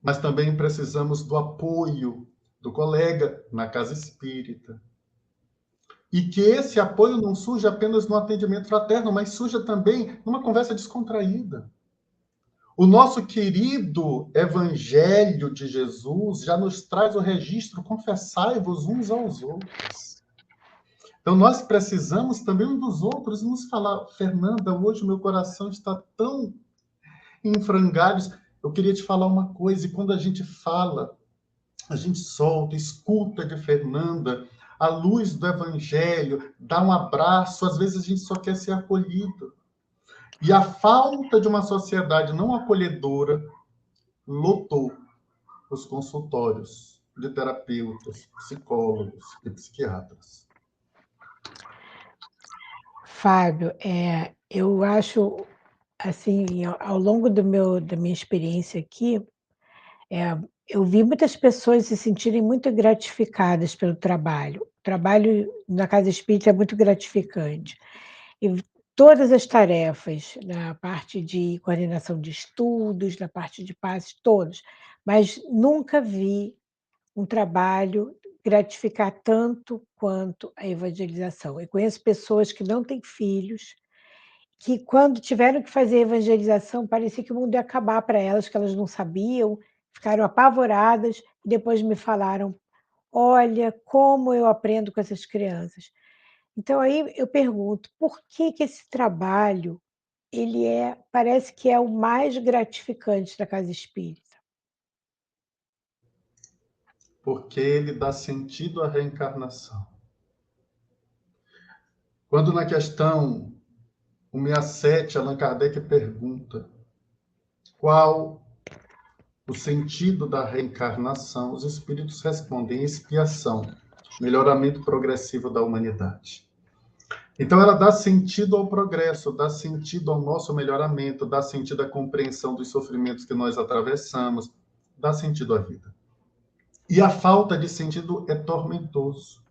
C: Mas também precisamos do apoio do colega na casa espírita. E que esse apoio não surja apenas no atendimento fraterno, mas surja também numa conversa descontraída. O nosso querido Evangelho de Jesus já nos traz o registro: confessai-vos uns aos outros. Então, nós precisamos também uns dos outros nos falar: Fernanda, hoje meu coração está tão em frangalhos, eu queria te falar uma coisa. E quando a gente fala, a gente solta, escuta de Fernanda, à luz do Evangelho, dá um abraço, às vezes a gente só quer ser acolhido. E a falta de uma sociedade não acolhedora lotou os consultórios de terapeutas, psicólogos e psiquiatras.
B: Fábio, eu acho, assim, ao longo da minha experiência aqui, eu vi muitas pessoas se sentirem muito gratificadas pelo trabalho. O trabalho na casa espírita é muito gratificante. E todas as tarefas, na parte de coordenação de estudos, na parte de passes, todos, mas nunca vi um trabalho gratificar tanto quanto a evangelização. Eu conheço pessoas que não têm filhos, que quando tiveram que fazer a evangelização, parecia que o mundo ia acabar para elas, que elas não sabiam, ficaram apavoradas e depois me falaram: olha, como eu aprendo com essas crianças. Então aí eu pergunto, por que que esse trabalho, parece que é o mais gratificante da casa espírita?
C: Porque ele dá sentido à reencarnação. Quando na questão 167, Allan Kardec pergunta qual o sentido da reencarnação, os espíritos respondem: expiação, melhoramento progressivo da humanidade. Então, ela dá sentido ao progresso, dá sentido ao nosso melhoramento, dá sentido à compreensão dos sofrimentos que nós atravessamos, dá sentido à vida. E a falta de sentido é tormentoso.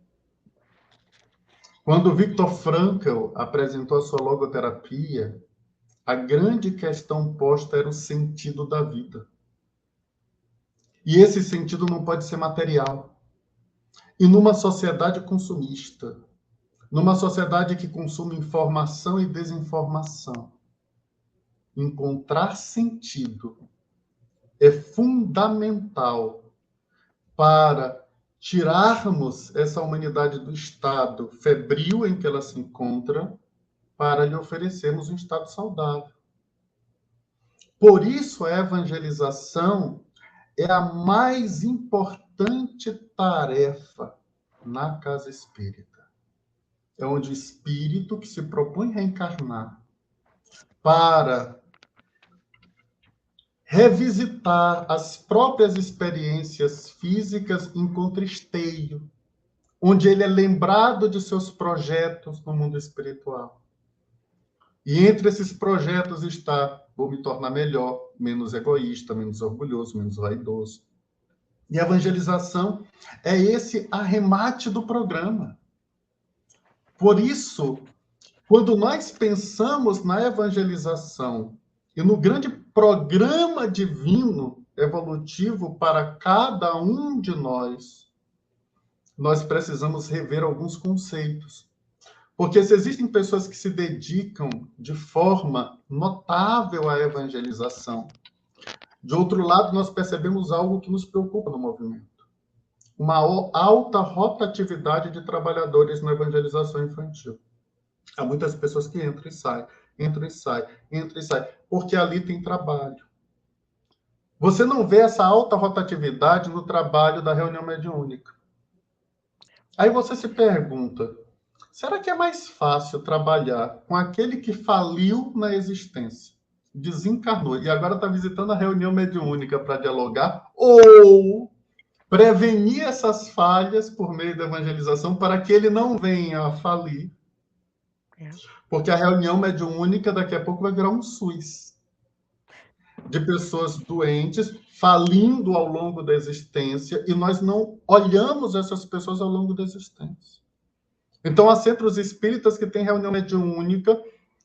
C: Quando Viktor Frankl apresentou a sua logoterapia, a grande questão posta era o sentido da vida. E esse sentido não pode ser material. E numa sociedade consumista, numa sociedade que consome informação e desinformação, encontrar sentido é fundamental para tirarmos essa humanidade do estado febril em que ela se encontra, para lhe oferecermos um estado saudável. Por isso, a evangelização é a mais importante tarefa na casa espírita. É onde o espírito que se propõe reencarnar para revisitar as próprias experiências físicas encontra esteio, onde ele é lembrado de seus projetos no mundo espiritual. E entre esses projetos está: vou me tornar melhor, menos egoísta, menos orgulhoso, menos vaidoso. E a evangelização é esse arremate do programa. Por isso, quando nós pensamos na evangelização e no grande programa divino evolutivo para cada um de nós precisamos rever alguns conceitos. Porque se existem pessoas que se dedicam de forma notável à evangelização, de outro lado, nós percebemos algo que nos preocupa no movimento. Uma alta rotatividade de trabalhadores na evangelização infantil. Há muitas pessoas que entram e saem, entram e saem, entram e saem, porque ali tem trabalho. Você não vê essa alta rotatividade no trabalho da reunião mediúnica. Aí você se pergunta, será que é mais fácil trabalhar com aquele que faliu na existência, desencarnou e agora está visitando a reunião mediúnica para dialogar, ou prevenir essas falhas por meio da evangelização para que ele não venha a falir? Porque a reunião mediúnica daqui a pouco vai virar um SUS de pessoas doentes falindo ao longo da existência e nós não olhamos essas pessoas ao longo da existência. Então, há centros espíritas que têm reunião mediúnica,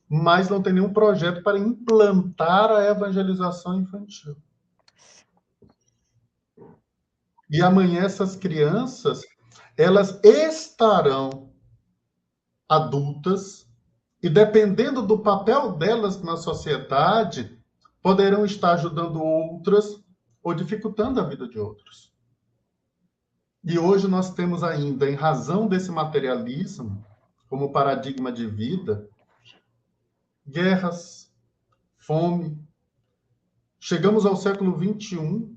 C: mas não tem nenhum projeto para implantar a evangelização infantil. E amanhã essas crianças, elas estarão adultas e, dependendo do papel delas na sociedade, poderão estar ajudando outras ou dificultando a vida de outros. E hoje nós temos ainda, em razão desse materialismo, como paradigma de vida, guerras, fome. Chegamos ao século XXI,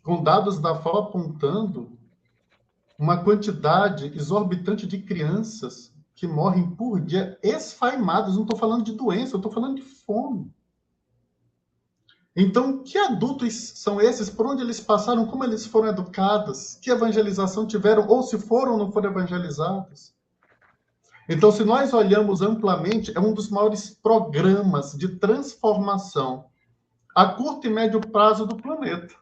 C: com dados da FAO apontando uma quantidade exorbitante de crianças que morrem por dia esfaimadas. Não estou falando de doença, eu estou falando de fome. Então, que adultos são esses? Por onde eles passaram? Como eles foram educados? Que evangelização tiveram? Ou se foram ou não foram evangelizados? Então, se nós olhamos amplamente, é um dos maiores programas de transformação a curto e médio prazo do planeta.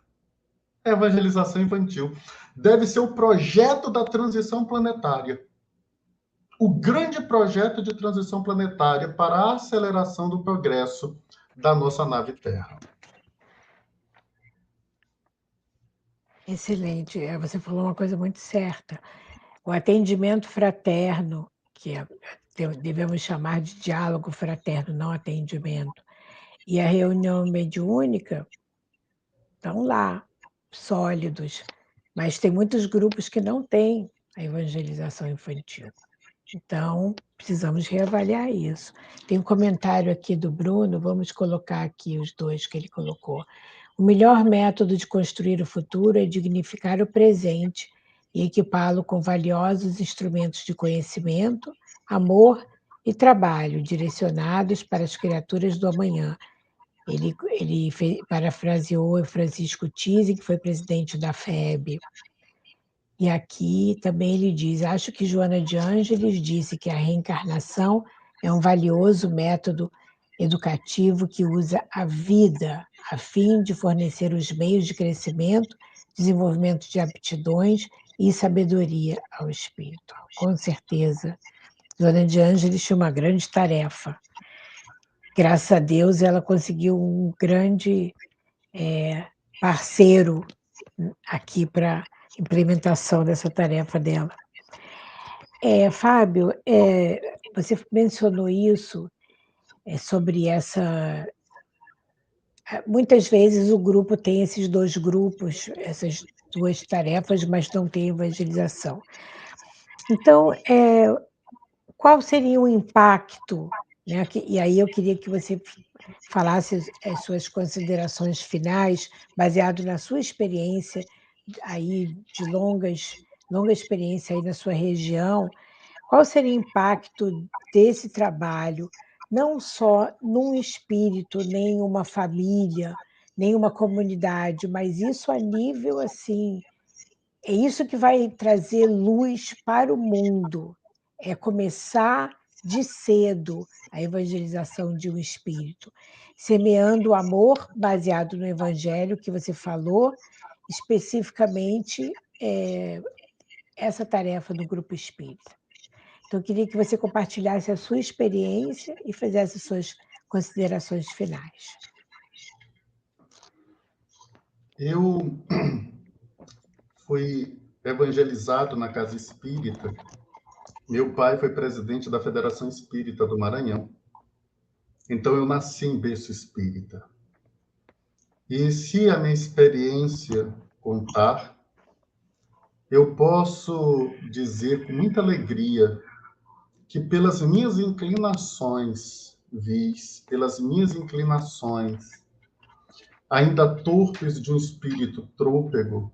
C: É a evangelização infantil. Deve ser o projeto da transição planetária. O grande projeto de transição planetária para a aceleração do progresso da nossa nave Terra.
B: Excelente. Você falou uma coisa muito certa. O atendimento fraterno, que devemos chamar de diálogo fraterno, não atendimento, e a reunião mediúnica estão lá, sólidos, mas tem muitos grupos que não têm a evangelização infantil. Então, precisamos reavaliar isso. Tem um comentário aqui do Bruno, vamos colocar aqui os dois que ele colocou. O melhor método de construir o futuro é dignificar o presente e equipá-lo com valiosos instrumentos de conhecimento, amor e trabalho direcionados para as criaturas do amanhã. Ele parafraseou Francisco Tizzi, que foi presidente da FEB. E aqui também ele diz, acho que Joana de Ângeles disse que a reencarnação é um valioso método educativo que usa a vida a fim de fornecer os meios de crescimento, desenvolvimento de aptidões e sabedoria ao espírito. Com certeza, Joana de Ângeles tinha uma grande tarefa. Graças a Deus, ela conseguiu um grande parceiro aqui para implementação dessa tarefa dela. Fábio, você mencionou isso, sobre essa... Muitas vezes o grupo tem esses dois grupos, essas duas tarefas, mas não tem evangelização. Então, qual seria o impacto, né? E aí eu queria que você falasse as suas considerações finais, baseado na sua experiência aí de longa experiência aí na sua região. Qual seria o impacto desse trabalho, não só num espírito, nem uma família, nem uma comunidade, mas isso a nível assim, é isso que vai trazer luz para o mundo, é começar de cedo a evangelização de um espírito, semeando o amor baseado no evangelho que você falou, especificamente essa tarefa do Grupo Espírita. Então, eu queria que você compartilhasse a sua experiência e fizesse suas considerações finais.
C: Eu fui evangelizado na Casa Espírita. Meu pai foi presidente da Federação Espírita do Maranhão. Então, eu nasci em berço espírita. E se a minha experiência contar, eu posso dizer com muita alegria que pelas minhas inclinações vis, pelas minhas inclinações, ainda torpes de um espírito trôpego,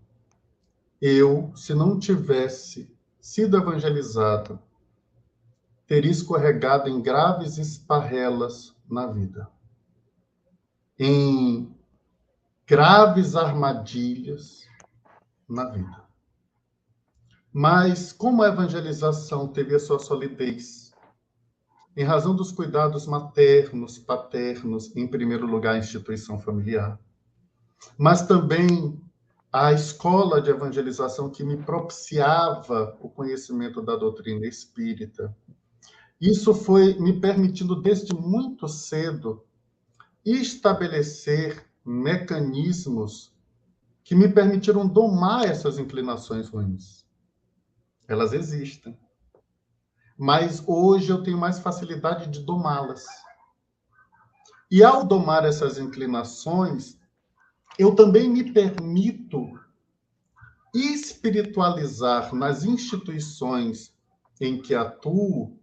C: eu, se não tivesse sido evangelizado, teria escorregado em graves esparrelas na vida, em graves armadilhas na vida. Mas, como a evangelização teve a sua solidez, em razão dos cuidados maternos, paternos, em primeiro lugar, a instituição familiar, mas também a escola de evangelização que me propiciava o conhecimento da doutrina espírita, isso foi me permitindo, desde muito cedo, estabelecer mecanismos que me permitiram domar essas inclinações ruins. Elas existem. Mas hoje eu tenho mais facilidade de domá-las. E ao domar essas inclinações, eu também me permito espiritualizar nas instituições em que atuo,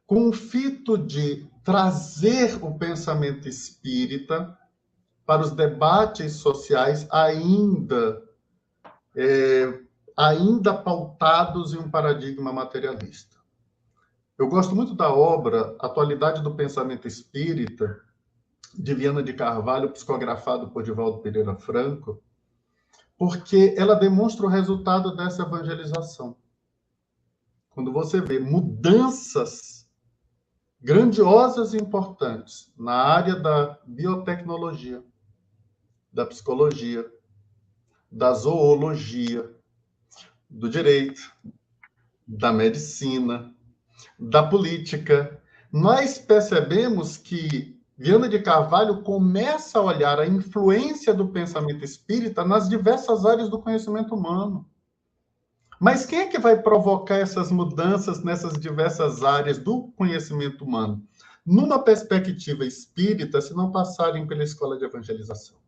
C: com o fito de trazer o pensamento espírita para os debates sociais ainda pautados em um paradigma materialista. Eu gosto muito da obra Atualidade do Pensamento Espírita, de Viana de Carvalho, psicografado por Divaldo Pereira Franco, porque ela demonstra o resultado dessa evangelização. Quando você vê mudanças grandiosas e importantes na área da biotecnologia, da psicologia, da zoologia, do direito, da medicina, da política, nós percebemos que Viana de Carvalho começa a olhar a influência do pensamento espírita nas diversas áreas do conhecimento humano. Mas quem é que vai provocar essas mudanças nessas diversas áreas do conhecimento humano? Numa perspectiva espírita, se não passarem pela escola de evangelização.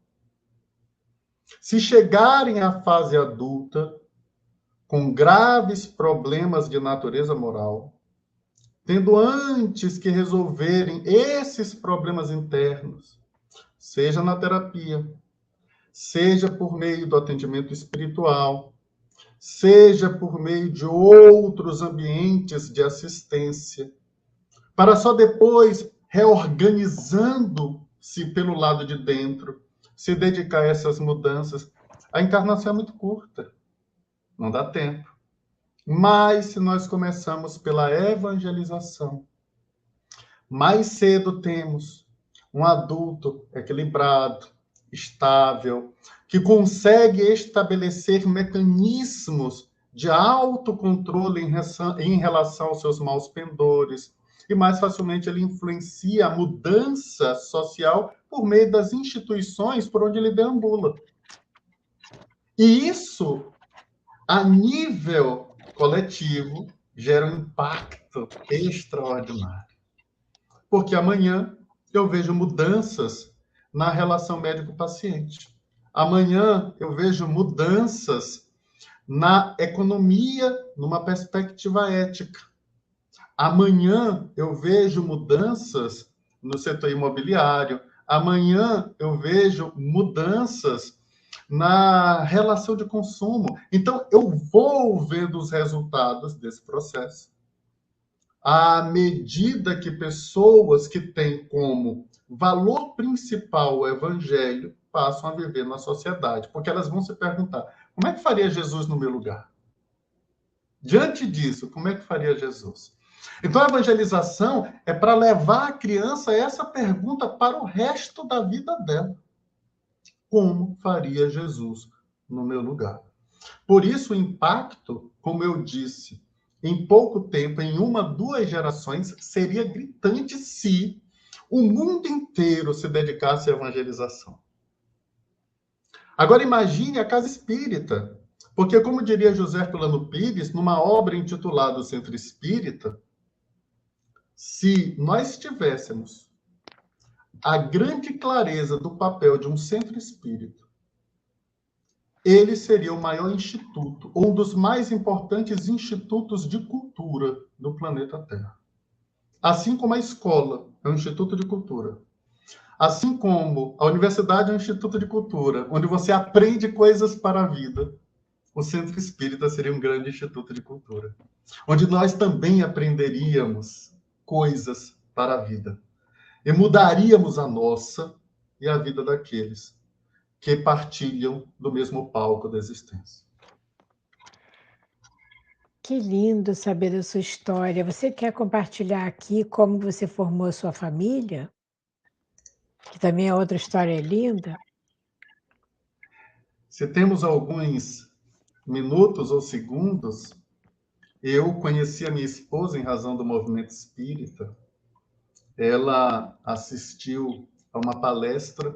C: Se chegarem à fase adulta, com graves problemas de natureza moral, tendo antes que resolverem esses problemas internos, seja na terapia, seja por meio do atendimento espiritual, seja por meio de outros ambientes de assistência, para só depois, reorganizando-se pelo lado de dentro, se dedicar a essas mudanças. A encarnação é muito curta, não dá tempo. Mas se nós começamos pela evangelização, mais cedo temos um adulto equilibrado, estável, que consegue estabelecer mecanismos de autocontrole em relação aos seus maus pendores, e mais facilmente ele influencia a mudança social por meio das instituições por onde ele deambula. E isso, a nível coletivo, gera um impacto extraordinário. Porque amanhã eu vejo mudanças na relação médico-paciente. Amanhã eu vejo mudanças na economia, numa perspectiva ética. Amanhã eu vejo mudanças no setor imobiliário. Amanhã eu vejo mudanças na relação de consumo. Então, eu vou vendo os resultados desse processo. À medida que pessoas que têm como valor principal o evangelho passam a viver na sociedade, porque elas vão se perguntar, como é que faria Jesus no meu lugar? Diante disso, como é que faria Jesus? Então, a evangelização é para levar a criança a essa pergunta para o resto da vida dela. como faria Jesus no meu lugar. Por isso, o impacto, como eu disse, em pouco tempo, em 1, 2 gerações, seria gritante se o mundo inteiro se dedicasse à evangelização. Agora, imagine a casa espírita, porque, como diria José Herculano Pires, numa obra intitulada O Centro Espírita, se nós tivéssemos a grande clareza do papel de um centro espírita, ele seria o maior instituto, ou um dos mais importantes institutos de cultura do planeta Terra. Assim como a escola é um instituto de cultura, assim como a universidade é um instituto de cultura, onde você aprende coisas para a vida, o Centro Espírita seria um grande instituto de cultura, onde nós também aprenderíamos coisas para a vida e mudaríamos a nossa e a vida daqueles que partilham do mesmo palco da existência.
B: Que lindo saber da sua história. Você quer compartilhar aqui como você formou a sua família? Que também é outra história linda.
C: Se temos alguns minutos ou segundos, eu conheci a minha esposa em razão do movimento espírita. Ela assistiu a uma palestra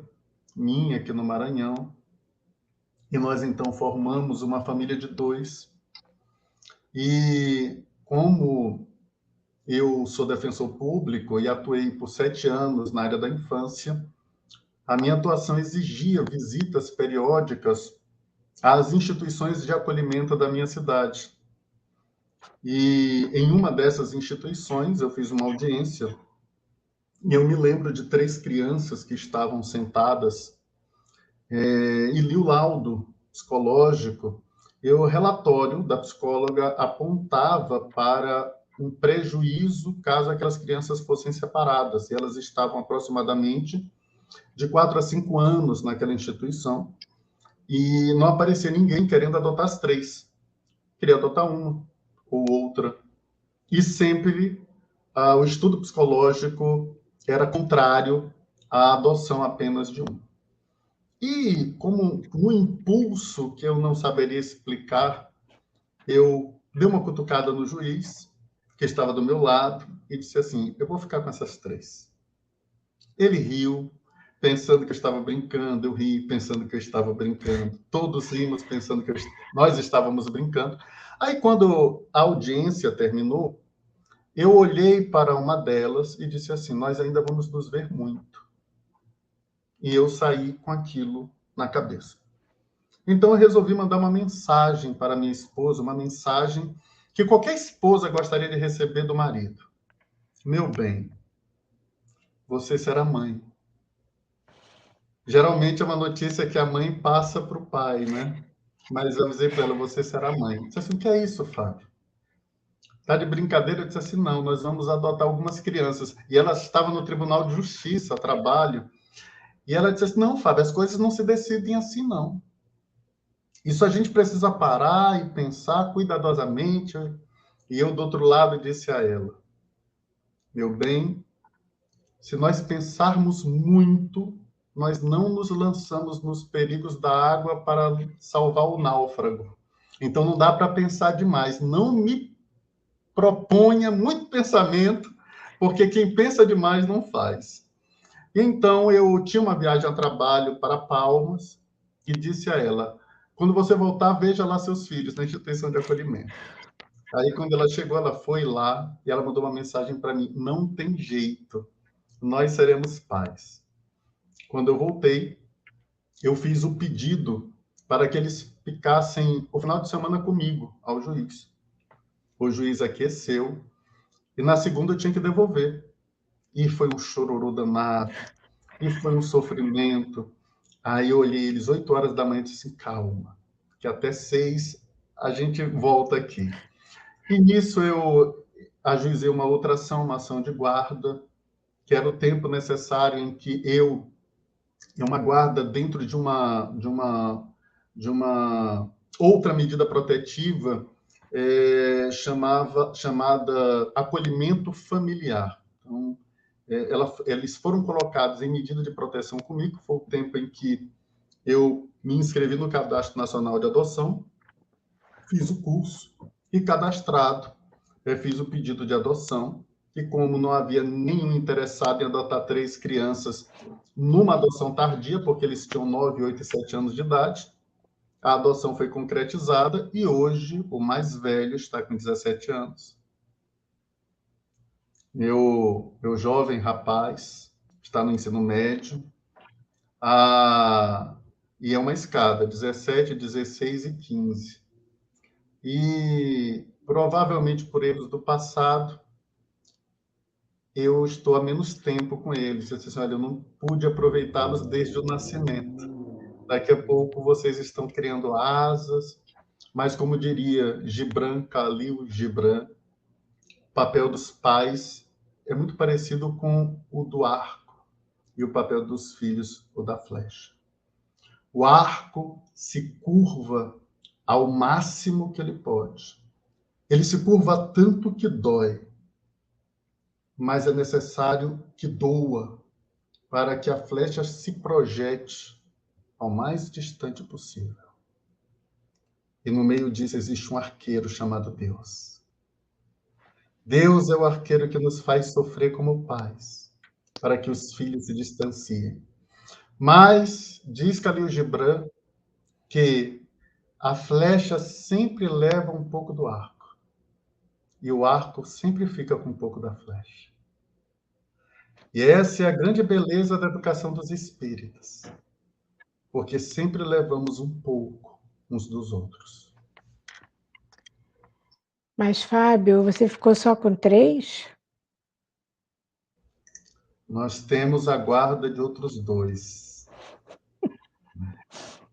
C: minha aqui no Maranhão, e nós então formamos uma família de 2. E como eu sou defensor público e atuei por 7 anos na área da infância, a minha atuação exigia visitas periódicas às instituições de acolhimento da minha cidade. E em uma dessas instituições eu fiz uma audiência e eu me lembro de 3 crianças que estavam sentadas e li o laudo psicológico. E o relatório da psicóloga apontava para um prejuízo caso aquelas crianças fossem separadas. E elas estavam aproximadamente de 4 a 5 anos naquela instituição. E não aparecia ninguém querendo adotar as 3. Queria adotar uma ou outra. E sempre o estudo psicológico era contrário à adoção apenas de um. E, como um impulso que eu não saberia explicar, eu dei uma cutucada no juiz, que estava do meu lado, e disse assim: eu vou ficar com essas 3. Ele riu, pensando que eu estava brincando, eu ri, pensando que eu estava brincando, todos rimos, pensando que nós estávamos brincando. Aí, quando a audiência terminou, eu olhei para uma delas e disse assim: nós ainda vamos nos ver muito. E eu saí com aquilo na cabeça. Então eu resolvi mandar uma mensagem para minha esposa, uma mensagem que qualquer esposa gostaria de receber do marido. Meu bem, você será mãe. Geralmente é uma notícia que a mãe passa para o pai, né? Mas eu avisei para ela: você será mãe. Disse assim: o que é isso, Fábio? Tá de brincadeira? Eu disse assim: não, nós vamos adotar algumas crianças. E ela estava no Tribunal de Justiça, a trabalho. E ela disse assim: não, Fábio, as coisas não se decidem assim, não. Isso a gente precisa parar e pensar cuidadosamente. E eu, do outro lado, disse a ela: meu bem, se nós pensarmos muito, nós não nos lançamos nos perigos da água para salvar o náufrago. Então não dá para pensar demais. Não me proponha muito pensamento, porque quem pensa demais não faz. Então eu tinha uma viagem a trabalho para Palmas e disse a ela: quando você voltar, veja lá seus filhos na instituição de acolhimento. Aí, quando ela chegou, ela foi lá e ela mandou uma mensagem para mim: não tem jeito, nós seremos pais. Quando eu voltei, eu fiz o pedido para que eles ficassem o final de semana comigo, ao juiz. O juiz aqueceu e na segunda eu tinha que devolver. E foi um chororô danado, e foi um sofrimento. Aí eu olhei eles 8 horas da manhã e disse assim: calma, que até 6 a gente volta aqui. E nisso eu ajuizei uma outra ação, uma ação de guarda, que era o tempo necessário em que eu, e uma guarda dentro de uma outra medida protetiva chamada acolhimento familiar. Então, eles foram colocados em medida de proteção comigo, foi o tempo em que Eu me inscrevi no Cadastro Nacional de Adoção, fiz o curso e, cadastrado, fiz o pedido de adoção. E como não havia nenhum interessado em adotar 3 crianças numa adoção tardia, porque eles tinham 9, 8 e 7 anos de idade, a adoção foi concretizada e hoje o mais velho está com 17 anos. Meu jovem rapaz está no ensino médio, e é uma escada, 17, 16 e 15. E provavelmente por erros do passado, eu estou há menos tempo com eles. Eu disse, olha, eu não pude aproveitá-los desde o nascimento. Daqui a pouco vocês estão criando asas, mas como diria Gibran, Khalil Gibran, o papel dos pais é muito parecido com o do arco e o papel dos filhos, o da flecha. O arco se curva ao máximo que ele pode. Ele se curva tanto que dói, mas é necessário que doa para que a flecha se projete ao mais distante possível. E no meio disso existe um arqueiro chamado Deus. Deus é o arqueiro que nos faz sofrer como pais, para que os filhos se distanciem. Mas, diz Khalil Gibran, que a flecha sempre leva um pouco do arco, e o arco sempre fica com um pouco da flecha. E essa é a grande beleza da educação dos espíritas, porque sempre levamos um pouco uns dos outros.
B: Mas, Fábio, você ficou só com 3?
C: Nós temos a guarda de outros 2,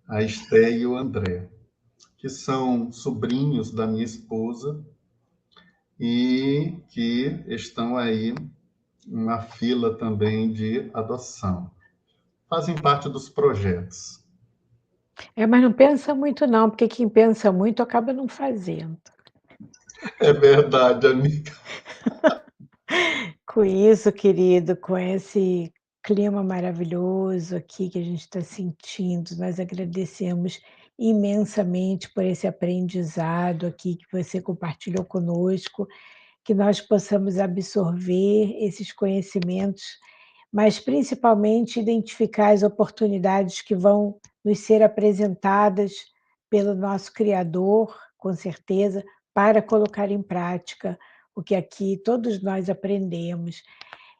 C: a Esté e o André, que são sobrinhos da minha esposa e que estão aí na fila também de adoção. Fazem parte dos projetos.
B: Mas não pensa muito não, porque quem pensa muito acaba não fazendo.
C: É verdade, amiga.
B: Com isso, querido, com esse clima maravilhoso aqui que a gente está sentindo, nós agradecemos imensamente por esse aprendizado aqui que você compartilhou conosco, que nós possamos absorver esses conhecimentos, mas principalmente identificar as oportunidades que vão nos ser apresentadas pelo nosso Criador, com certeza, para colocar em prática o que aqui todos nós aprendemos.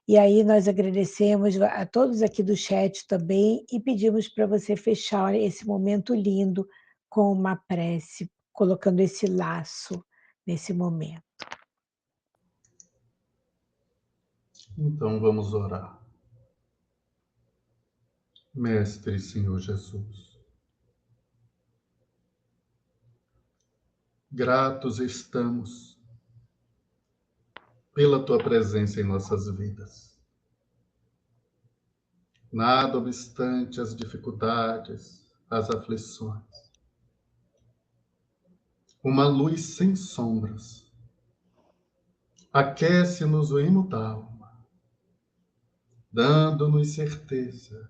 B: E aí nós agradecemos a todos aqui do chat também e pedimos para você fechar esse momento lindo com uma prece, colocando esse laço nesse momento.
C: Então vamos orar. Mestre Senhor Jesus, gratos estamos pela tua presença em nossas vidas. Nada obstante as dificuldades, as aflições, uma luz sem sombras aquece-nos o imo da alma, dando-nos certeza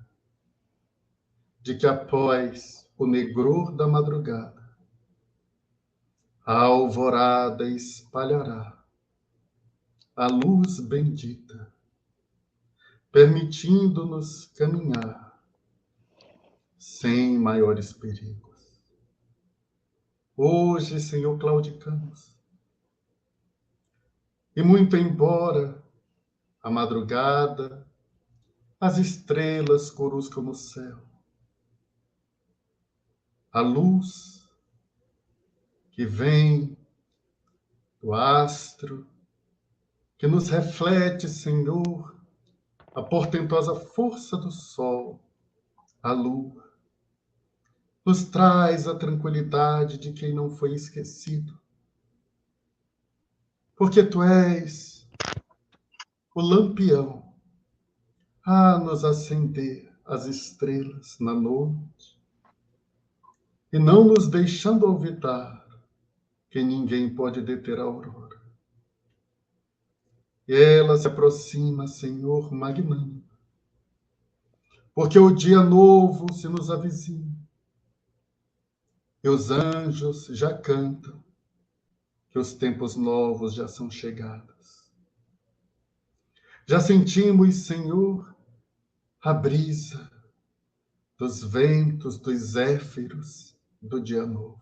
C: de que após o negror da madrugada, a alvorada espalhará a luz bendita, permitindo-nos caminhar sem maiores perigos. Hoje, Senhor, claudicamos. E muito embora a madrugada, as estrelas coruscam no céu, a luz que vem do astro, que nos reflete, Senhor, a portentosa força do sol, a lua, nos traz a tranquilidade de quem não foi esquecido. Porque tu és o lampião a nos acender as estrelas na noite e não nos deixando olvidar que ninguém pode deter a aurora. E ela se aproxima, Senhor, magnânimo, porque o dia novo se nos avizinha. E os anjos já cantam que os tempos novos já são chegados. Já sentimos, Senhor, a brisa dos ventos, dos zéfiros do dia novo.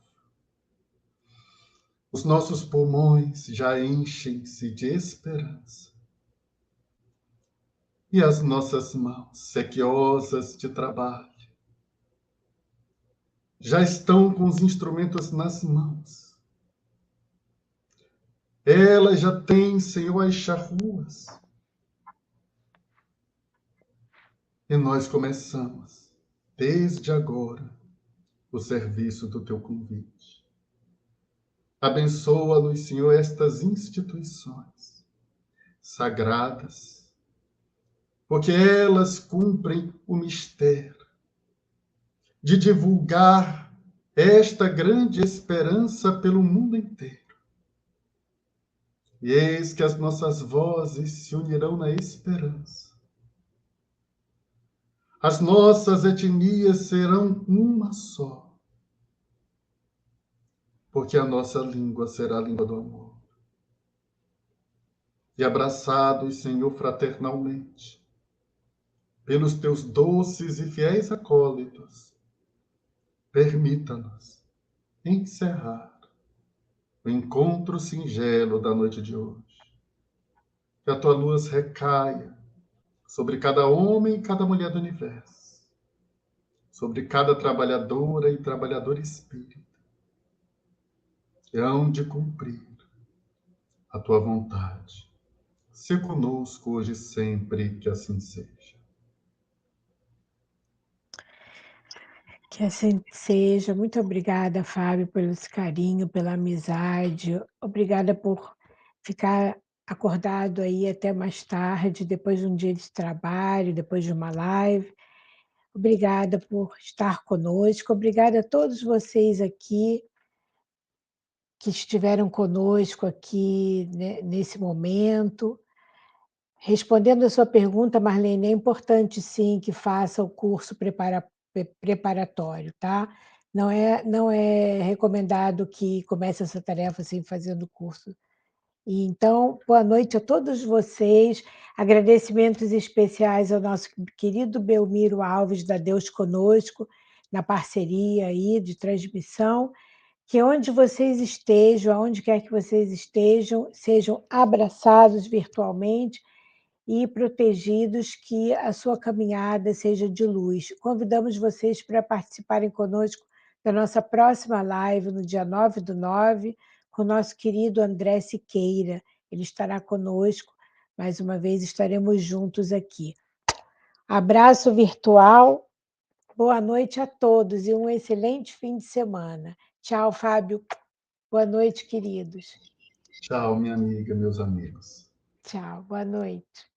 C: Os nossos pulmões já enchem-se de esperança. E as nossas mãos, sequiosas de trabalho, já estão com os instrumentos nas mãos. Elas já têm, Senhor, as charruas. E nós começamos, desde agora, o serviço do teu convite. Abençoa-nos, Senhor, estas instituições sagradas, porque elas cumprem o mistério de divulgar esta grande esperança pelo mundo inteiro. E eis que as nossas vozes se unirão na esperança. As nossas etnias serão uma só, porque a nossa língua será a língua do amor. E abraçados, Senhor, fraternalmente, pelos teus doces e fiéis acólitos, permita-nos encerrar o encontro singelo da noite de hoje. Que a tua luz recaia sobre cada homem e cada mulher do universo, sobre cada trabalhadora e trabalhador espírita, que hão de cumprir a tua vontade. Se conosco hoje e sempre, que assim seja.
B: Que assim seja. Muito obrigada, Fábio, pelo esse carinho, pela amizade. Obrigada por ficar acordado aí até mais tarde, depois de um dia de trabalho, depois de uma live. Obrigada por estar conosco. Obrigada a todos vocês aqui que estiveram conosco aqui, né, nesse momento. Respondendo a sua pergunta, Marlene, é importante sim que faça o curso preparatório, tá? Não é recomendado que comece essa tarefa sem fazendo o curso. E então, boa noite a todos vocês. Agradecimentos especiais ao nosso querido Belmiro Alves, da Deus Conosco, na parceria aí de transmissão. Que onde vocês estejam, aonde quer que vocês estejam, sejam abraçados virtualmente e protegidos, que a sua caminhada seja de luz. Convidamos vocês para participarem conosco da nossa próxima live, no dia 9/9, com o nosso querido André Siqueira. Ele estará conosco, mais uma vez estaremos juntos aqui. Abraço virtual, boa noite a todos e um excelente fim de semana. Tchau, Fábio. Boa noite, queridos.
C: Tchau, minha amiga, meus amigos.
B: Tchau, boa noite.